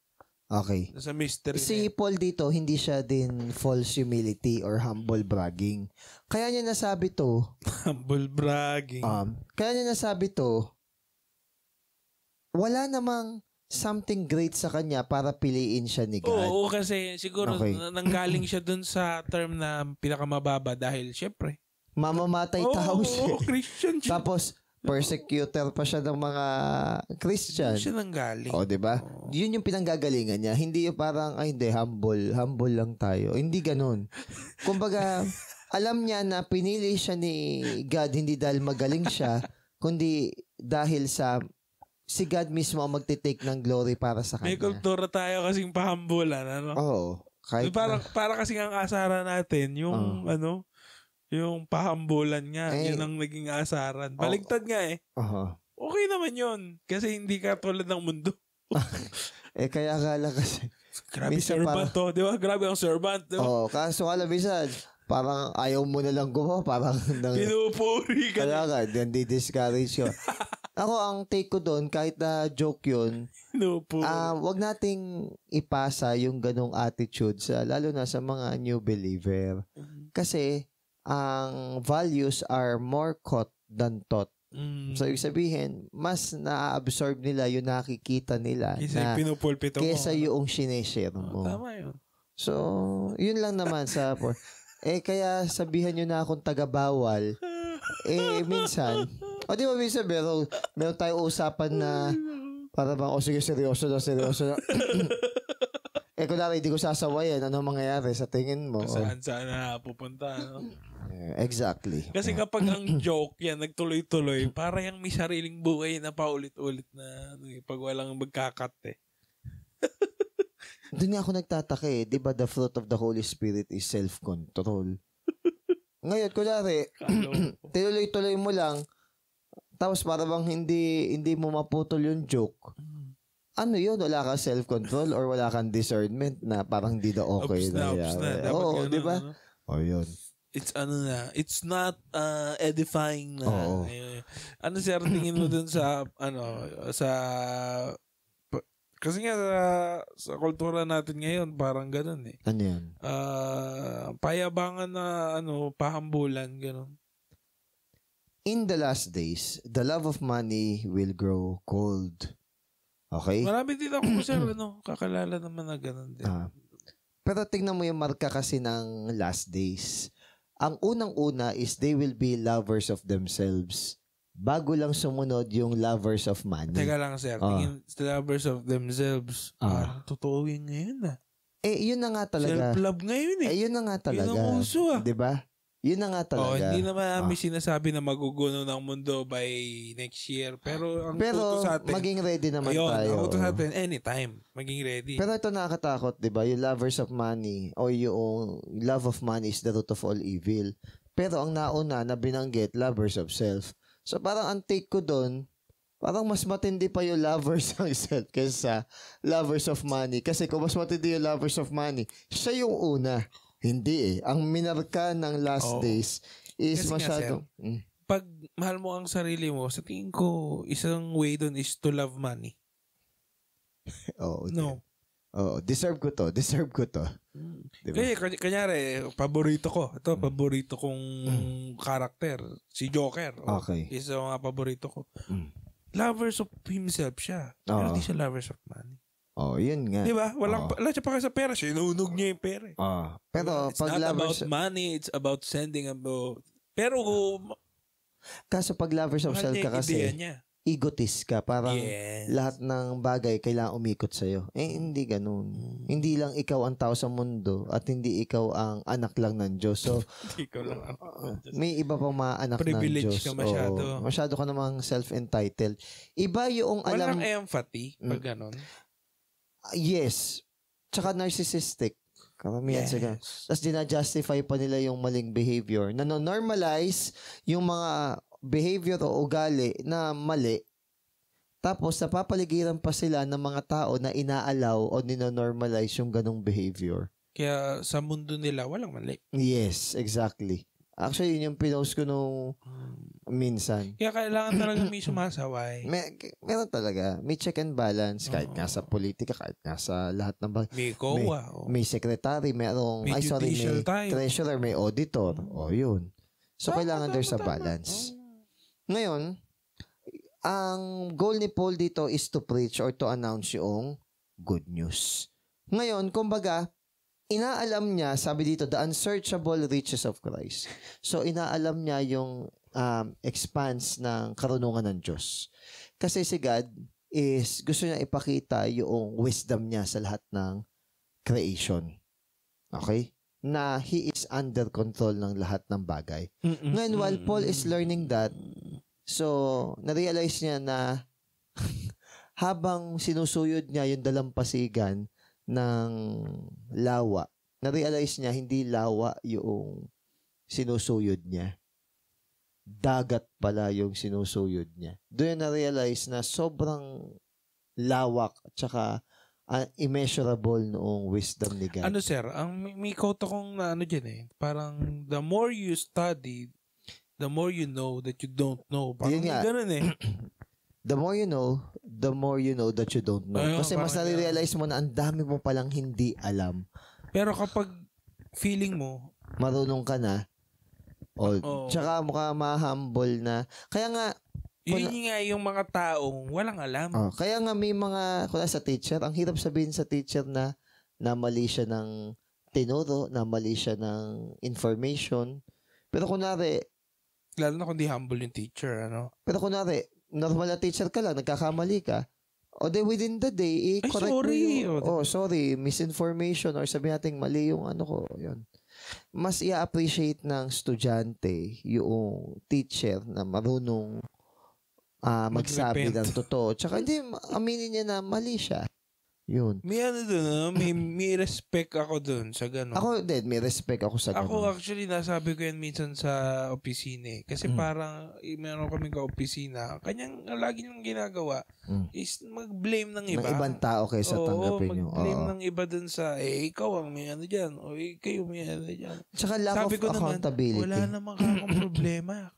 Okay. sa mystery. Si Paul dito, hindi siya din false humility or humble bragging. Kaya niya nasabi to, Humble bragging. kaya niya nasabi to, wala namang something great sa kanya para piliin siya ni God. Oo, kasi siguro Okay. nanggaling siya dun sa term na pinakamababa dahil syempre. Mamamatay tao siya. Christian siya. Tapos, persecutor pa siya ng mga Christian. Siya nanggaling. O, di ba? Oo. Yun yung pinanggagalingan niya. Hindi yung parang, ay hindi, humble lang tayo. Hindi ganun. Kumbaga, alam niya na pinili siya ni God hindi dahil magaling siya, kundi dahil sa si God mismo ang magtitake ng glory para sa May kanya. kultura tayo kasing pahambulan, ano? Oo. Kahit Para kasing ang asaran natin, yung yung pahambulan nga, Eh, yun ang naging asaran. Baligtad nga eh. Okay naman yun. Kasi hindi ka tulad ng mundo. kaya akala kasi. Grabe Minsan servant to. Di ba? Grabe ang servant. Di ba? Kaso alam minsan, parang ayaw mo na lang gumawa. Parang Pinupuri ka na. kaya ka, then di-discourage ko. Ako, ang take ko doon, kahit na joke yun, Pinupuri. wag nating ipasa yung ganong attitude lalo na sa mga new believer. Kasi, ang values are more caught than taught. So, ibig sabihin, mas na-absorb nila yung nakikita nila Kesa yung pinupulpito mo. kesa yung sineshare mo. Tama yun. So, yun lang naman sa kaya sabihan nyo na akong taga-bawal. Minsan, di ba minsan meron tayong usapan na para bang, sige, seryoso na. Kunwari, hindi ko sasawayan. Ano mangyayari sa tingin mo? Saan na pupunta, no? Exactly. Kasi kapag ang joke yan, nagtuloy-tuloy, para yung may sariling buhay na paulit-ulit na pag walang magkakat eh. Doon nga ako nagtataka Di ba the fruit of the Holy Spirit is self-control? Ngayon, kunwari, tinuloy-tuloy mo lang, tapos para bang hindi mo maputol yung joke. Ano yun? Wala kang self-control or wala kang discernment na parang di na okay na. Oo, di ba? Yun. It's not edifying na. Oo. Ano sir, tingin mo dun sa kasi nga sa kultura natin ngayon parang ganun eh. Ano yan? Payabangan na pahambulan ganun. In the last days, the love of money will grow cold. Okay? Marami din ako sir kakalala naman na ganun din. Pero tingnan mo yung marka kasi ng last days. Ang unang-una is they will be lovers of themselves. Bago lang sumunod yung lovers of money. Teka lang sir, tingin lovers of themselves. Totoo yun ngayon yun na nga talaga. Self-love ngayon eh. Yun na nga talaga. Yun ang uso Diba? Yun na nga talaga. Hindi naman namin sinasabi na maguguno ng mundo by next year. Pero ang tuto sa atin, maging ready naman tayo. Ang tuto sa atin, anytime, maging ready. Pero ito nakakatakot, di ba? Yung lovers of money o yung love of money is the root of all evil. Pero ang nauna na binanggit, lovers of self. So parang ang take ko doon, parang mas matindi pa yung lovers ng self kaysa lovers of money. Kasi kung mas matindi yung lovers of money, siya yung una. Hindi Ang minarka ng last days is kasi masyado... Pag mahal mo ang sarili mo, sa tingin ko, isang way doon is to love money. No. Deserve ko to. Diba? Kaya, kanyari, paborito ko. Ito, paborito kong karakter. Si Joker. Okay. Isa mga paborito ko. Lovers of himself siya. Pero hindi siya lovers of money. Yun nga. Diba? Wala siya pa sa pera. Sinunog niya yung pera. Pero it's pag not lovers... about money. It's about sending pero kaso pag lovers of self ka kasi... ideya niya. egotist ka. Parang Yes. lahat ng bagay kailangan umikot sa'yo. Hindi ganun. Hindi lang ikaw ang tao sa mundo at hindi ikaw ang anak lang ng Diyos. So, Hindi ko lang may iba pang mga anak ng privilege Diyos. ka masyado. Oo, masyado ka namang self-entitled. Iba yung alam... Walang empathy pag ganun. Yes. Tsaka narcissistic. Karamihan sa ganun. Tapos dinajustify pa nila yung maling behavior. Nano-normalize yung mga behavior o ugali na mali. Tapos napapaligiran pa sila ng mga tao na inaalaw o nino-normalize yung ganong behavior. Kaya sa mundo nila, walang mali. Yes, exactly. Actually, yun yung pinost ko nung minsan. Kaya kailangan talaga may sumasaway. Meron talaga. May check and balance kahit nga sa politika, kahit nga sa lahat ng bagay. May COA. May secretary, merong, may judicial tayo. treasurer, may auditor. Yun. So, kailangan there's a balance. Ngayon, ang goal ni Paul dito is to preach or to announce yung good news. Ngayon, kumbaga, inaalam niya, sabi dito, the unsearchable riches of Christ. So, inaalam niya yung expanse ng karunungan ng Diyos. Kasi si God is gusto niya ipakita yung wisdom niya sa lahat ng creation. Okay? Na He is under control ng lahat ng bagay. Ngayon, while Paul is learning that, so, na-realize niya na habang sinusuyod niya yung dalampasigan ng lawa, na-realize niya hindi lawa yung sinusuyod niya. Dagat pala yung sinusuyod niya. Doon na-realize na sobrang lawak at saka immeasurable noong wisdom ni God. Ano sir, may quote akong na ano dyan parang the more you study, the more you know that you don't know. Parang ganun The more you know that you don't know. Kasi mas nare-realize mo na ang dami mo palang hindi alam. Pero kapag feeling mo, marunong ka na, tsaka mukha ma-humble na. Kaya nga, yun nga yung mga taong walang alam. Kaya nga may mga, kung sa teacher, ang hirap sabihin sa teacher na mali siya ng tinuro, na mali siya ng information. Pero kunwari, lalo na kung di humble yung teacher, ano? Pero kunwari, normal na teacher ka lang, nagkakamali ka, then within the day, correct mo yung, sorry, misinformation or sabi natin mali yung ano ko, yun. Mas i-appreciate ng estudyante yung teacher na marunong magsabi ng totoo. Tsaka hindi, aminin niya na mali siya. Yun. May ano dun, may respect ako dun sa gano'n. Ako din, may respect ako sa gano'n. Ako actually, nasabi ko yan minsan sa opisina. Kasi parang, meron kaming ka-opisina. Lagi niyang ginagawa is mag-blame ng iba. Ng ibang tao kaysa tanggapin nyo. Mag-blame ng iba dun sa, ikaw ang may ano dyan. O kayo may ano dyan. Tsaka lack of accountability. Wala namang kakong problema.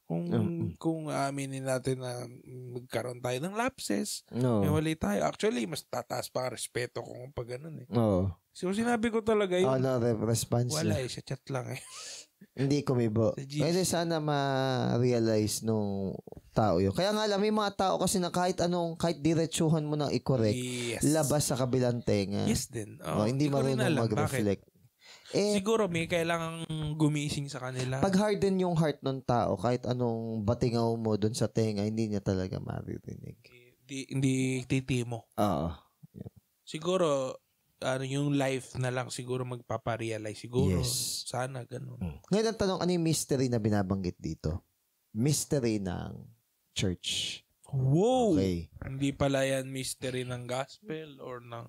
Kung aminin natin na magkaroon tayo ng lapses, may wali tayo. Actually, mas tataas pa ang respeto kung pag ganun So, sinabi ko talaga yun. Response wala sa chat lang Hindi kumibo. Kaya sana ma-realize nung tao yun. Kaya nga lang, may mga tao kasi na kahit diretsuhan mo nang i-correct, labas sa kabilang tenga. Yes din. Hindi marunong mag-reflect. Siguro may kailangang gumising sa kanila. Pag harden yung heart ng tao, kahit anong batingaw mo dun sa tenga, hindi niya talaga maririnig. Hindi titimo. Siguro, yung life na lang siguro magpaparealize. Siguro, sana ganun. Ngayon ang tanong, ano yung mystery na binabanggit dito? Mystery ng church. Wow! Okay. Hindi pala yan mystery ng gospel or ng...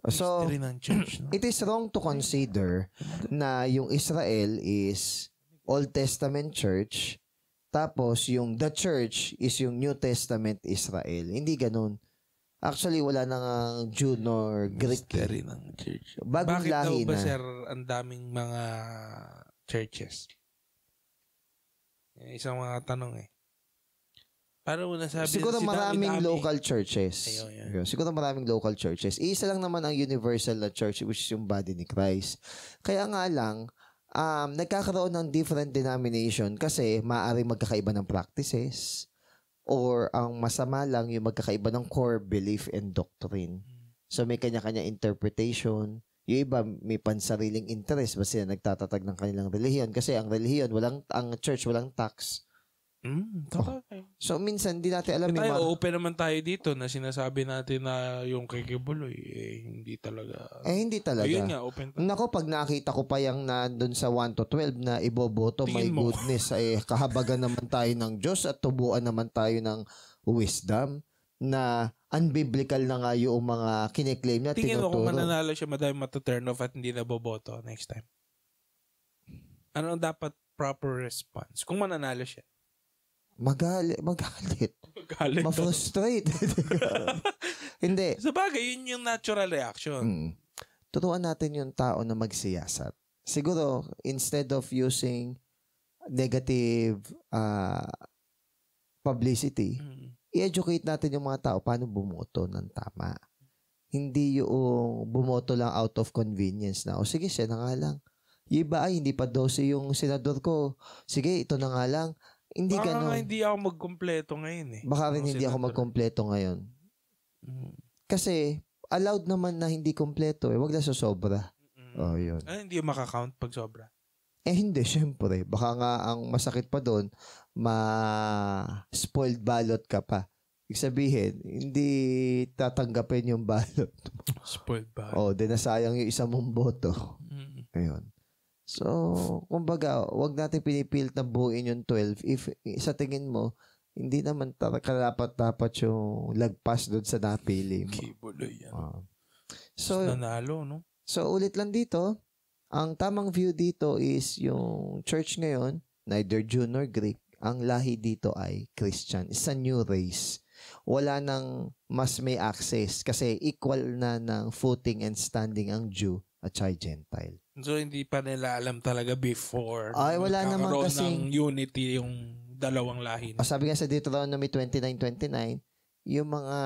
mystery ng church. No? It is wrong to consider na yung Israel is Old Testament church, tapos yung the church is yung New Testament Israel. Hindi ganun. Actually, wala nang Jew nor Greek. Mystery ng church. Bagong bakit lahi daw ba, na. sir, ang daming mga churches? Isang mga tanong Paano mo nasabi? Siguro maraming local churches. Ayun. Siguro maraming local churches. Isa lang naman ang universal na church, which is yung body ni Christ. Kaya nga lang, nagkakaroon ng different denomination kasi maaari magkakaiba ng practices, or ang masama lang yung magkakaiba ng core belief and doctrine. So may kanya-kanya interpretation. Yung iba may pansariling interest basta nagtatatag ng kanilang relihiyon kasi ang relihiyon ang church walang tax. So, minsan, di natin alam open naman tayo dito na sinasabi natin na yung kay Kibuloy, hindi talaga. Hindi talaga. Ayun nga, open tayo. Nako, pag nakita ko pa yung nandun sa 1 to 12 na iboboto, my goodness, kahabagan naman tayo ng Diyos at tubuan naman tayo ng wisdom na unbiblical na nga yung mga kiniklaim na tinuturo. Tingin mo kung mananalo siya, madami matuturn off at hindi na boboto next time? Ano dapat proper response kung mananalo siya? Magalit. Ma-frustrate. Hindi. Sa bagay, yun yung natural reaction. Turuan natin yung tao na magsiyasat. Siguro, instead of using negative publicity, i-educate natin yung mga tao paano bumoto ng tama. Hindi yung bumoto lang out of convenience na, sige, siya na nga lang. Yung iba ay, hindi pa 12 yung senador ko. Sige, ito na nga lang. Hindi ganun. Baka hindi ako magkumpleto ngayon eh. Baka rin hindi ako magkumpleto ngayon. Kasi, allowed naman na hindi kumpleto eh. Huwag na sobra. Yun. Hindi makakount pag sobra. Hindi, syempre. Baka nga ang masakit pa doon, spoiled ballot ka pa. Ibig sabihin, hindi tatanggapin yung ballot. Spoiled ballot. Di nasayang yung isa mong boto. Ayun. So, kumbaga, wag natin pinipilit na buuin yung 12 if sa tingin mo, hindi naman karapat-dapat yung lagpas doon sa napili mo. Kibuloy yan. So, nanalo, no? So, ulit lang dito, ang tamang view dito is yung church ngayon, neither Jew nor Greek, ang lahi dito ay Christian. It's a new race. Wala nang mas may access kasi equal na ng footing and standing ang Jew at saka Gentile. So, hindi pa nila alam talaga before. Wala naman kasing ng unity yung dalawang lahi. Sabi nga sa Deuteronomy 29:29, yung mga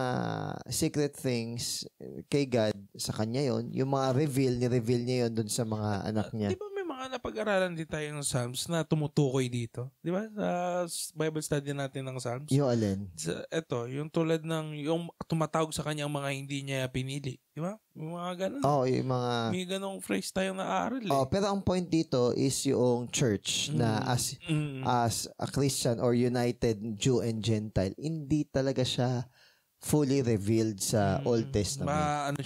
secret things kay God, sa kanya yon, yung mga ni-reveal niya yon dun sa mga anak niya. Di ba may mga napag-aralan din tayo ng Psalms na tumutukoy dito? Di ba? Sa Bible study natin ng Psalms? Yung alin? Ito, yung tulad ng, yung tumatawag sa kanya ang mga hindi niya pinili. Di ba? Yung mga ganun. Yung mga... May ganung phrase tayong naaral pero ang point dito is yung church na as a Christian or united Jew and Gentile, hindi talaga siya fully revealed sa Old Testament.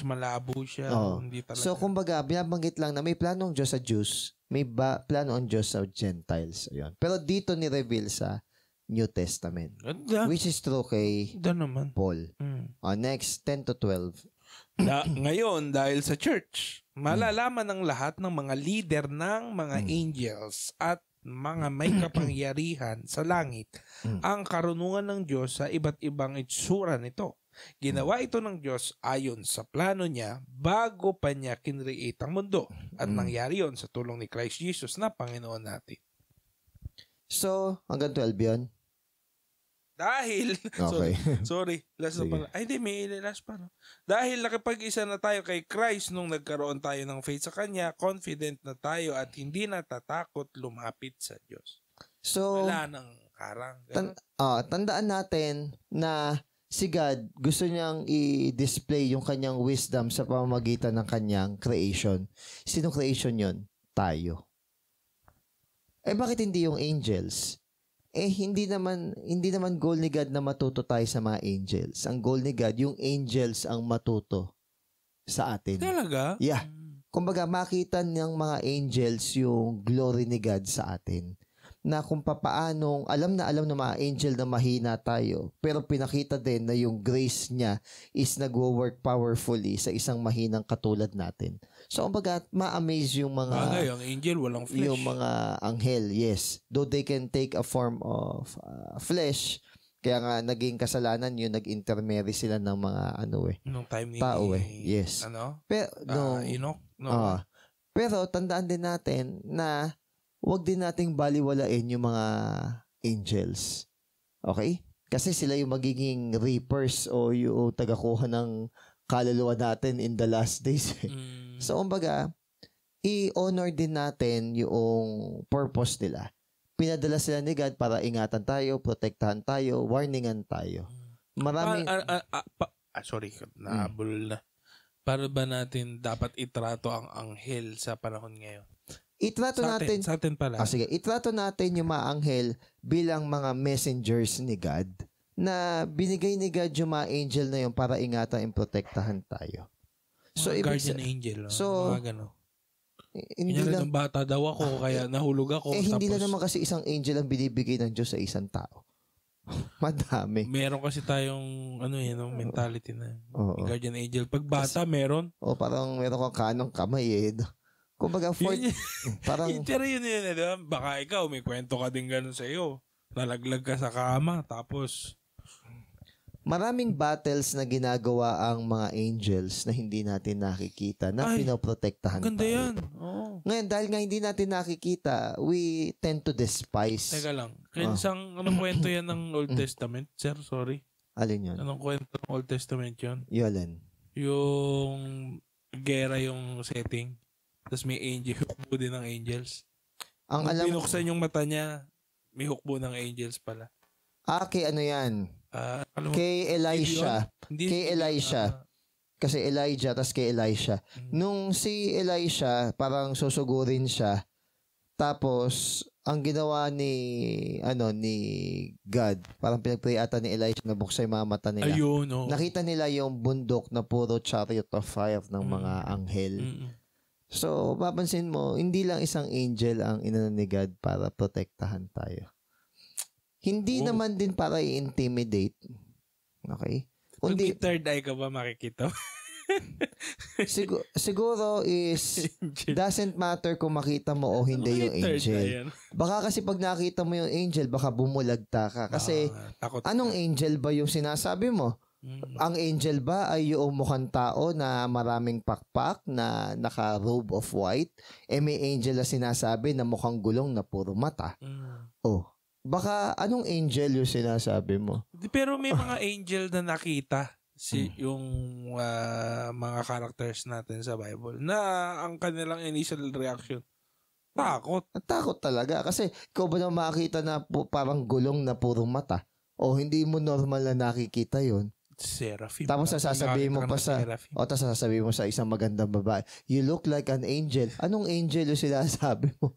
Malabo siya. Hindi talaga. So, kumbaga, binabanggit lang na may plano ang Diyos sa Jews, may plano ang Diyos sa Gentiles. Ayun. Pero dito ni-reveal sa New Testament. Ganda. Which is true kay Paul. Next, 10 to 12. Ngayon, dahil sa church, malalaman ng lahat ng mga leader ng mga angels at mga may kapangyarihan sa langit ang karunungan ng Diyos sa iba't ibang itsura nito. Ginawa ito ng Diyos ayon sa plano niya bago pa niya kinreate ang mundo at nangyari yon sa tulong ni Christ Jesus na Panginoon natin. So, hanggang 12 yun? Dahil, okay. sorry, last na pala. Hindi, may last pa. No? Dahil nakipag-isa na tayo kay Christ nung nagkaroon tayo ng faith sa Kanya, confident na tayo at hindi natatakot lumapit sa Diyos. So, wala nang harang. Tandaan natin na si God, gusto niyang i-display yung kanyang wisdom sa pamamagitan ng kanyang creation. Sinong creation yon? Tayo. Bakit hindi yung angels? Hindi naman goal ni God na matuto tayo sa mga angels. Ang goal ni God, yung angels ang matuto sa atin. Talaga? Yeah. Kumbaga, makita ng mga angels yung glory ni God sa atin. Na kung papaanong, alam ng mga angel na mahina tayo, pero pinakita din na yung grace niya is nagwo-work powerfully sa isang mahinang katulad natin. So, kumbaga, ma-amaze yung mga... Bagay, ang angel, walang flesh. Yung mga anghel, yes. Though they can take a form of flesh, kaya nga naging kasalanan yun, nag-intermarry sila ng mga nung time ni tao yes. Pero, Enoch? Pero, tandaan din natin na huwag din nating baliwalain yung mga angels. Okay? Kasi sila yung magiging reapers o yung tagakuha ng kaluluwa natin in the last days. So, kumbaga, i-honor din natin yung purpose nila. Pinadala sila ni God para ingatan tayo, protektahan tayo, warningan tayo. Maraming... sorry, nahabol na. Para ba natin dapat itrato ang anghel sa panahon ngayon? itrato natin. Sa atin pala. Sige, itrato natin yung mga anghel bilang mga messengers ni God na binigay ni God yung mga angel na yun para ingatan and protektahan tayo. So, guardian angel. Mga gano'n. Hindi lang, ng bata daw ako, kaya nahulog ako. Hindi lang naman kasi isang angel ang binibigay ng Diyos sa isang tao. Madami. Meron kasi tayong mentality na guardian angel. Pag bata, meron. Parang meron kang kanong kamay Kumbaga, parang... Pero yun, diba? Baka ikaw, may kwento ka din ganun sa iyo. Nalaglag ka sa kama, tapos... Maraming battles na ginagawa ang mga angels na hindi natin nakikita na pinoprotektahan tayo. Ganda yan. Ngayon, dahil nga hindi natin nakikita, we tend to despise. Teka lang. Anong kwento yan ng Old Testament? Sir, sorry. Alin yun? Anong kwento ng Old Testament yun? Yolan. Yung gera yung setting. Tapos may angel, hukbo din ng angels. Ang alam binuksan yung mata niya, may hukbo ng angels pala. Kay ano yan? Kay Elisha. Kay Elisha. Kasi Elijah, tas kay Elisha. Nung si Elisha, parang susugurin siya. Tapos, ang ginawa ni God, parang pinagpray ata ni Elisha na buksan yung mga mata nila. Ayun, Nakita nila yung bundok na puro chariot of fire ng mga anghel. So, papansin mo, hindi lang isang angel ang inano ni God para protektahan tayo. Hindi naman din para i-intimidate. Okay? Kung may third eye ka ba makikita? siguro is doesn't matter kung makita mo o hindi yung angel. Baka kasi pag nakita mo yung angel, baka bumulagta ka. Kasi anong angel ba yung sinasabi mo? Ang angel ba ay yung mukhang tao na maraming pakpak na naka-robe of white? May angel na sinasabi na mukhang gulong na puro mata. Baka anong angel yung sinasabi mo? Pero may mga angel na nakita yung mga characters natin sa Bible na ang kanilang initial reaction, takot. Takot talaga. Kasi ikaw ba na makakita na parang gulong na puro mata? O hindi mo normal na nakikita yun? Seraphim. Tapos sasabihin mo pa tapos sasabihin mo sa isang magandang babae, you look like an angel. Anong angel yung sinasabi mo?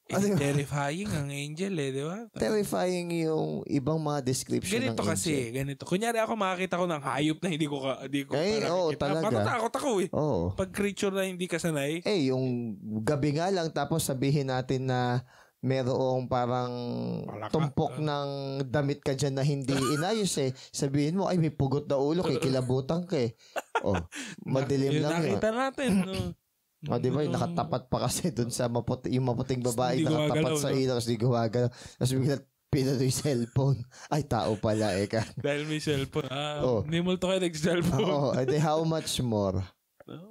Terrifying ang angel di ba? Terrifying yung ibang mga description ng angel. Ganito. Kunyari ako makakita ko ng hayop na hindi ko talaga. Matatakot ako Oo. Pag creature na hindi ka sanay. Yung gabi nga lang tapos sabihin natin na merong parang tumpok ng damit ka dyan na hindi inayos Sabihin mo, may pugot na ulo, kikilabutan ka madilim lang yun. Nakita natin, di ba? Nakatapat pa kasi dun sa yung maputing babae, nakatapat sa ilaw, tapos di gumagalaw. Tapos bigla pinano yung cellphone. Ay, tao pala Dahil may cellphone. May multo kayo nag-cellphone. How much more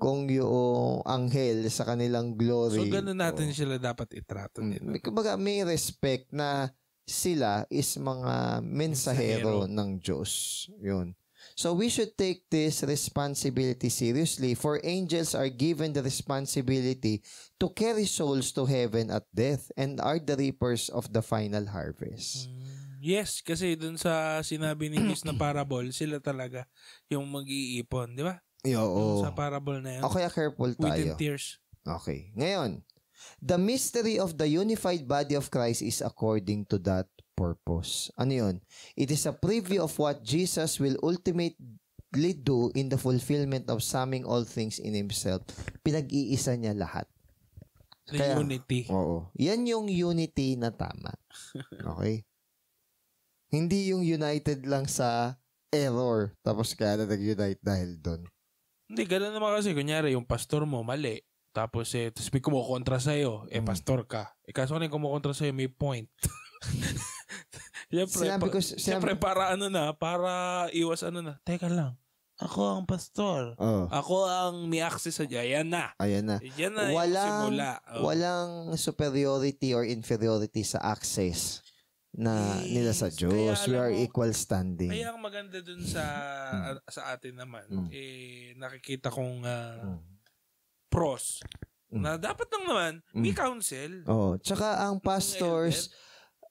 kung yung anghel sa kanilang glory. So, ganun natin sila dapat itrato nila. Kumbaga, may respect na sila is mga mensahero ng Diyos. Yun. So we should take this responsibility seriously, for angels are given the responsibility to carry souls to heaven at death and are the reapers of the final harvest. Yes, kasi dun sa sinabi ni Jesus na parable, sila talaga yung mag-iipon, di ba? Sa parable na yun. Okay, careful tayo. Within tears. Okay. Ngayon, the mystery of the unified body of Christ is according to that purpose. Ano yun? It is a preview of what Jesus will ultimately do in the fulfillment of summing all things in Himself. Pinag-iisa niya lahat. The unity. Oo. Yan yung unity na tama. Okay? Hindi yung united lang sa error, tapos kaya na nag-unite dahil doon. Hindi, gano'n naman kasi. Kunyari, yung pastor mo, mali. Tapos may kumukontra sa'yo. Pastor ka. Kaso na yung kumukontra sa'yo, may point. Siyempre, para iwas teka lang, ako ang pastor. Ako ang may access sa Ayan na. Yan na yung simula. Walang superiority or inferiority sa access na nila sa Diyos. We are equal standing. Kaya ang maganda dun sa atin naman, nakikita kong pros na dapat lang naman may counsel. Tsaka ang pastors,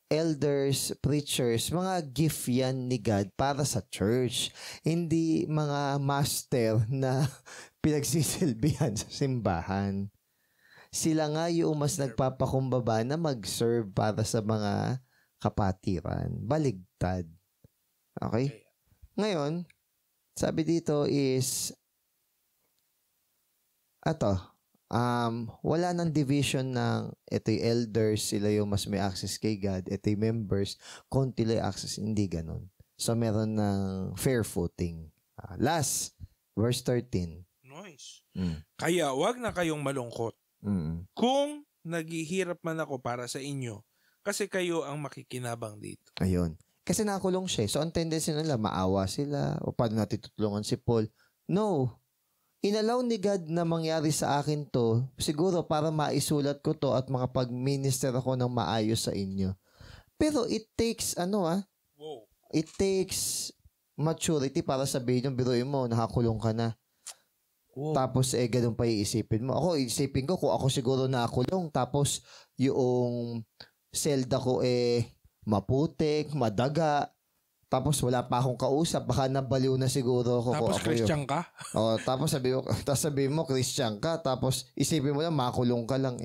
elders, preachers, mga gift yan ni God para sa church. Hindi mga master na pinagsisilbihan sa simbahan. Sila nga yung mas nagpapakumbaba na mag-serve para sa mga kapatiran. Baligtad. Okay? Ngayon, sabi dito is, wala nang division ng ito yung elders, sila yung mas may access kay God, ito yung members, konti lang access, hindi ganun. So, meron ng fair footing. Last, verse 13. Nice. Kaya, wag na kayong malungkot. Kung naghihirap man ako para sa inyo, kasi kayo ang makikinabang dito. Ayun. Kasi nakulong siya. So, ang tendency nila, maawa sila, o paano natin tutulungan si Paul. No. Inalaw ni God na mangyari sa akin to, siguro para maisulat ko to at makapag-minister ako ng maayos sa inyo. Pero it takes, it takes maturity para sabihin yung biruin mo, nakakulong ka na. Wow. Tapos, ganun pa iisipin mo. Ako, isipin ko, kung ako siguro nakakulong, tapos yung selda ko, maputik, madaga, tapos wala pa akong kausap, baka nabaliw na siguro ako. Tapos Christian ka? Tapos sabi mo, Christian ka, tapos isipin mo lang, makulong ka lang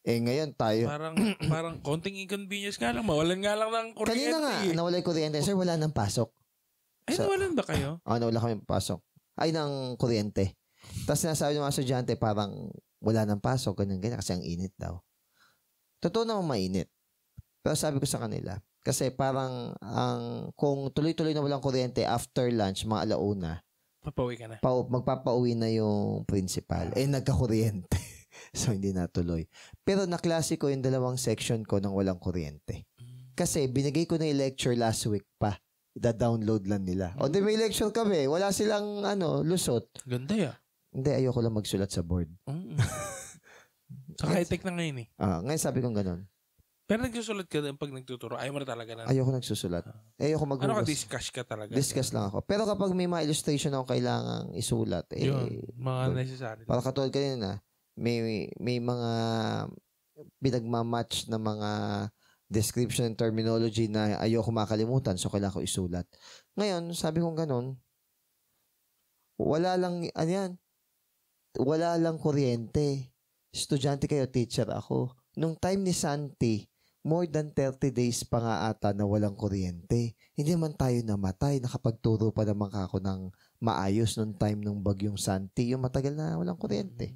ngayon tayo. Parang konting inconvenience nga lang, mawalan nga lang ng kuryente. Kanina nga, nawala yung kuryente. Sir, wala nang pasok. Nawalan ba kayo? Nawala kami pasok. Ng kuryente. Tapos sinasabi ng mga estudyante, parang wala nang pasok, ganyan, kasi ang init daw. Totoo naman mainit. Pero sabi ko sa kanila, kasi parang kung tuloy-tuloy na walang kuryente after lunch, mga alauna, papauwi ka na. Magpapauwi na yung principal. Nagka-kuryente. So, hindi natuloy. Pero naklase ko yung dalawang section ko nang walang kuryente. Kasi binigay ko na yung lecture last week pa. Da-download lang nila. O, di may lecture kami. Wala silang, lusot. Ganda ya. Hindi, ayoko lang magsulat sa board. Sa high-tech na ngayon ngayon sabi kong ganun. Pero nagsusulat ka din pag nagtuturo. Ayaw mo na talaga na. Ayoko nagsusulat. Ayoko maghugas. Discuss ka talaga? Discuss lang ako. Pero kapag may mga illustration ako kailangang isulat, mga necessary. Para katulad kanina, may mga pinagmamatch na mga description and terminology na ayoko makalimutan, so kailangan ko isulat. Ngayon, sabi kong ganun, wala lang kuryente. Estudyante kayo, teacher ako. Nung time ni Santi, more than 30 days pa nga ata na walang kuryente. Hindi man tayo namatay, nakapagturo pa naman ako ng maayos nung time nung bagyong Santi, yung matagal na walang kuryente.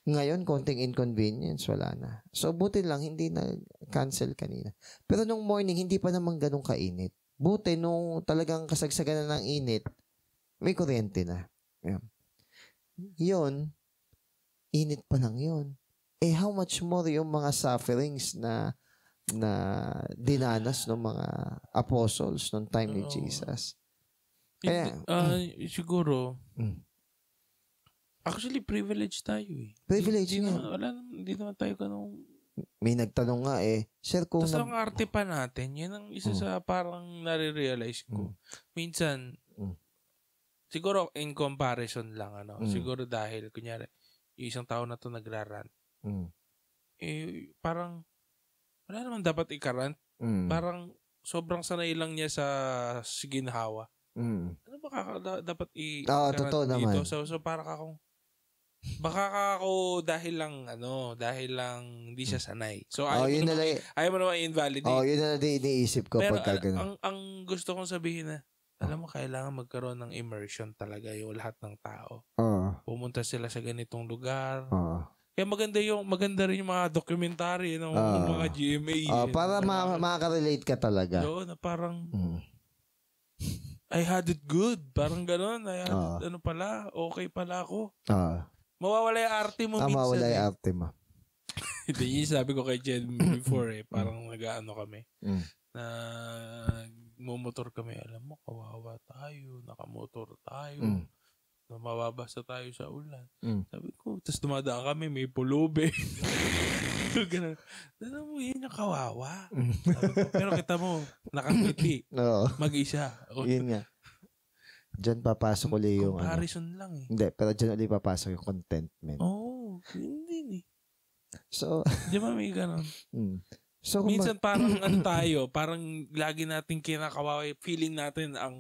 Ngayon, konting inconvenience, wala na. So, buti lang, hindi na-cancel kanina. Pero nung morning, hindi pa naman ganun kainit. Buti, nung talagang kasagsagan na ng init, may kuryente na. Yun, init pa lang yun. How much more yung mga sufferings na dinanas ng mga apostles nung time ni Jesus. Kaya, siguro, actually, privilege tayo Privilege nga. Hindi naman tayo ganun. May nagtanong nga Sir, kung... Tapos ang arte pa natin, yan ang isa sa parang nare-realize ko. Minsan, siguro in comparison lang, siguro dahil, kunyari, yung isang tao na to nagrarant, parang, wala naman dapat ikarant. Parang, sobrang sanay lang niya sa siginhawa. Ano ba dapat i-karant totoo dito? Naman. So parang akong, baka ako dahil lang hindi siya sanay. So ayaw mo naman i-invalidate. Yun na iniisip ko pagka gano'n. Ang gusto kong sabihin na, alam mo, kailangan magkaroon ng immersion talaga yung lahat ng tao. Pumunta sila sa ganitong lugar. Kaya maganda rin yung mga documentary ng mga GMA. Para makaka-relate ka talaga. Doon, na parang, I had it good. Parang gano'n. Okay pala ako. Mawawala yung arte mo minsan. Mawawala yung arte mo. Hindi, sabi ko kay Jen before parang nag-ano kami. Na mumotor kami. Alam mo, kawawa tayo. Nakamotor tayo. Na mababasa tayo sa ulan. Sabi ko, tapos dumadaan kami, may pulubi. Ganun. Alam mo, yun yung kawawa. Pero kita mo, nakangiti. Mag-isa. Yun nga. Diyan papasok ulit yung comparison lang Hindi, pero diyan ulit papasok yung contentment. Hindi. So, di ba may ganun? So, minsan parang tayo, parang lagi natin kinakawawa, feeling natin ang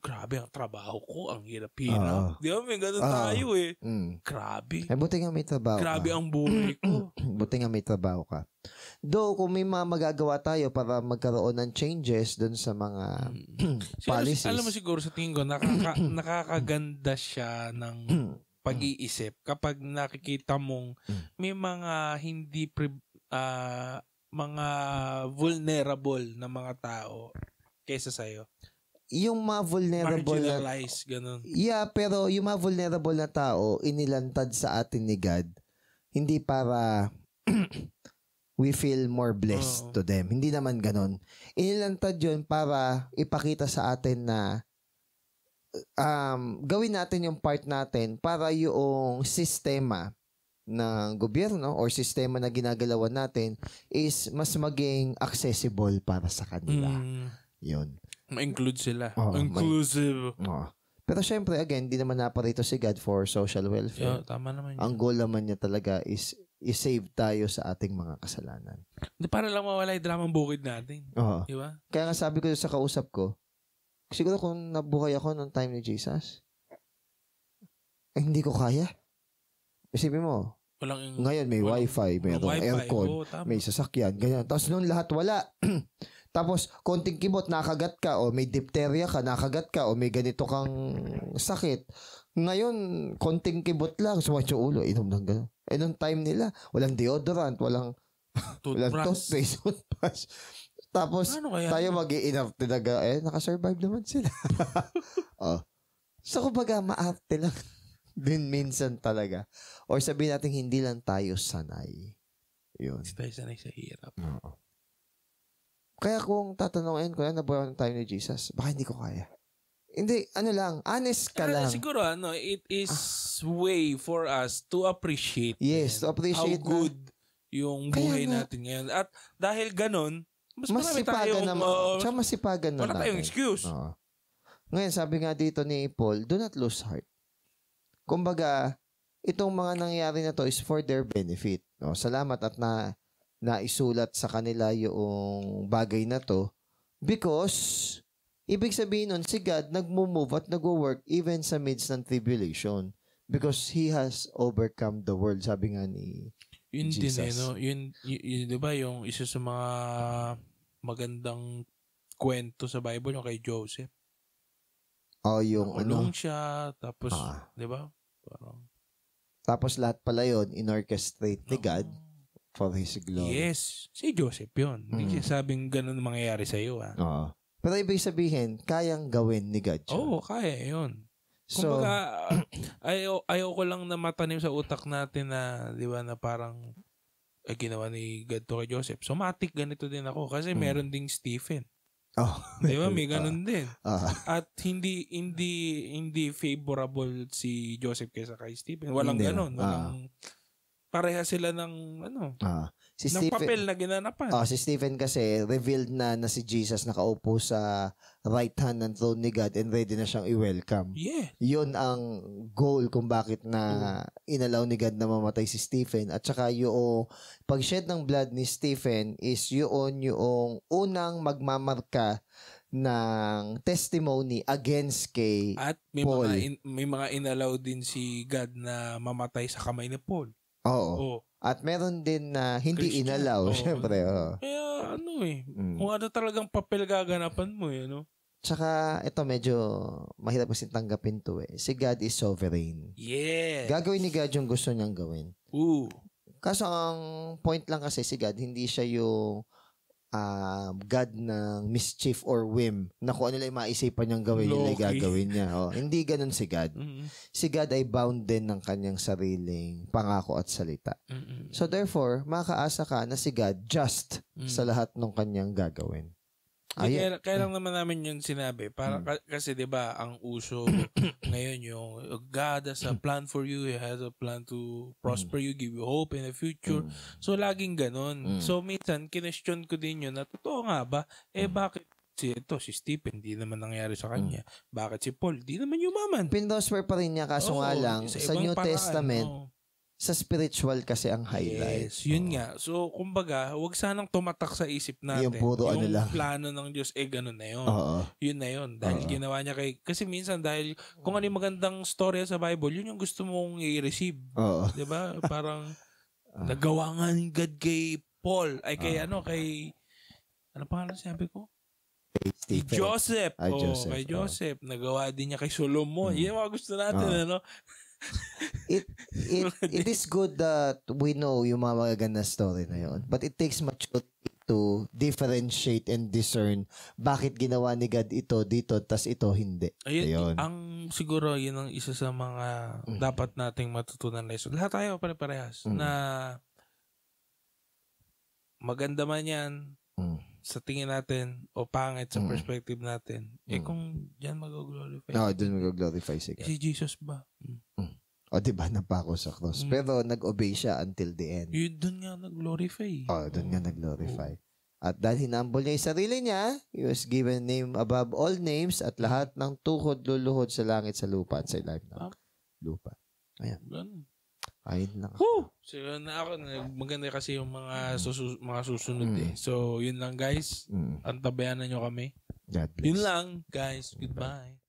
grabe ang trabaho ko, ang hirap-hirap. Di ba, may ganun tayo eh. Grabe. Buti nga may trabaho Grabe ka. ang buhay ko. Buti nga may trabaho ka. Though, kung may mga magagawa tayo para magkaroon ng changes dun sa mga policies. Alam mo siguro sa tingin ko, nakakaganda siya ng pag-iisip kapag nakikita mong may mga hindi mga vulnerable na mga tao kaysa sa'yo. Yung mga vulnerable marginalized, ganun. Yeah, pero yung mga vulnerable na tao, inilantad sa atin ni God, hindi para we feel more blessed to them. Hindi naman ganun. Inilantad yun para ipakita sa atin na gawin natin yung part natin para yung sistema ng gobyerno or sistema na ginagalawan natin is mas maging accessible para sa kanila. Yun. Ma-include sila. Inclusive. Pero syempre, again, di naman naparito si God for social welfare. Yeah, tama naman yun. Ang goal naman niya talaga is i-save tayo sa ating mga kasalanan. Para lang mawala yung dramang bukid natin. Di ba? Kaya nga sabi ko sa kausap ko, siguro kung nabuhay ako noong time ni Jesus, hindi ko kaya. Isipin mo, ngayon may wifi, mayroong aircon, may sasakyan, ganyan. Tapos noon lahat wala. Tapos, konting kibot, nakagat ka, o may diphtheria ka, nakagat ka, o may ganito kang sakit. Ngayon, konting kibot lang, sumat yung ulo, inom ng gano'n. Nung time nila, walang deodorant, walang toothpaste, toothbrush. Tapos, tayo mag-i-enough talaga, nakasurvive naman sila. So, kumbaga, maarte lang din minsan talaga. Or sabihin natin, hindi lang tayo sanay. Yun. Hindi tayo sanay sa hirap. Kaya kung tatanungin ko, nabuhay ng time ni Jesus, baka hindi ko kaya. Hindi, honest ka lang. Siguro, it is way for us to appreciate. Yes, to appreciate how good yung buhay natin ngayon. At dahil ganun, mas marami tayong, masipagan na wala tayong excuse. Ngayon, sabi nga dito ni Paul, do not lose heart. Kumbaga, itong mga nangyayari na to is for their benefit. Salamat at naisulat sa kanila yung bagay na to because ibig sabihin nun, si God nagmo-move at nagwo-work even sa midst ng tribulation because He has overcome the world. Sabi nga ni yun Jesus. Din, yun, di ba, yung isa sa mga magandang kwento sa Bible, yung kay Joseph. Yung nakulong siya, tapos, di ba? Tapos lahat pala yun, inorchestrate ni God for His glory. Yes. Si Joseph yun. Hindi siya sabing ganun mangyayari sa iyo. Pero ibig sabihin, kayang gawin ni God yun. Oo, kaya yun. Kumbaga, ayaw ko lang na matanim sa utak natin na, di ba, na parang ginawa ni God to kay Joseph. So, matik ganito din ako kasi meron ding Stephen. Di ba? May ganun din. At hindi favorable si Joseph kaysa kay Stephen. Walang ganun. Pareha sila ng ng papel na ginanapan. Si Stephen kasi revealed na si Jesus nakaupo sa right hand ng throne ni God and ready na siyang i-welcome. Yeah. Yun ang goal kung bakit na inalaw ni God na mamatay si Stephen. At saka yung pag-shed ng blood ni Stephen is yung unang magmamarka ng testimony against kay At may Paul. may mga inalaw din si God na mamatay sa kamay ni Paul. Oo. At meron din na hindi Christian. inalaw, syempre. Kaya kung ano talagang papel gaganapan mo, Tsaka ito medyo mahirap kasi tanggapin to eh. Si God is sovereign. Yeah. Gagawin ni God yung gusto niyang gawin. Kaso ang point lang kasi si God, hindi siya yung God ng mischief or whim na kung ano lang maisipan niyang gawin, yun lang gagawin niya. Hindi ganun si God. Si God ay bound din ng kanyang sariling pangako at salita. So therefore, makaasa ka na si God just sa lahat ng kanyang gagawin. Kaya lang naman namin yun sinabi. Para, kasi diba, ang uso ngayon yung God has a plan for you. He has a plan to prosper you, give you hope in the future. So, laging ganun. So, minsan, kinestyon ko din yun na totoo nga ba? Bakit si Stephen, di naman nangyari sa kanya. Bakit si Paul, di naman yumaman. Pinrosper pa rin niya, kaso nga lang, sa New Testament, sa spiritual kasi ang highlight. Yes, yun nga. So, kumbaga, wag sanang tumatak sa isip natin. Yung puro ano lang. Plano ng Diyos, ganun na yun. Oo. Yun na yun. Dahil ginawa niya kasi minsan dahil kung ano yung magandang storya sa Bible, yun yung gusto mong i-receive. Oo. Diba? Parang nagawa nga ni God kay Paul. Ay, kay ano pangalan sabi ko? Joseph. Joseph. Kay Joseph. Nagawa din niya kay Solomon. Yan mga gusto natin, ano? It is good that we know yung mga magaganda story na yun. But it takes maturity to differentiate and discern bakit ginawa ni God ito dito, tas ito hindi. Ayun. Siguro, yun ang isa sa mga dapat nating matutunan lesson. Lahat tayo pare-parehas na maganda man yan sa tingin natin o pangit sa perspective natin. Kung diyan mag-glorify. Doon mag-glorify si God. Si Jesus ba? O diba, napako sa cross. Pero nag-obey siya until the end. Yun, doon nga nag-glorify. Doon nga nag-glorify. At dahil hinambol niya yung sarili niya, he was given name above all names at lahat ng tuhod luluhod sa langit, sa lupa at sa ilalim ng lupa. Ayan. Ganun. Ayun lang. So, na ako, maganda kasi yung mga susunod eh. So, yun lang guys. Antabayanan nyo kami. God bless. Yun lang guys. Goodbye.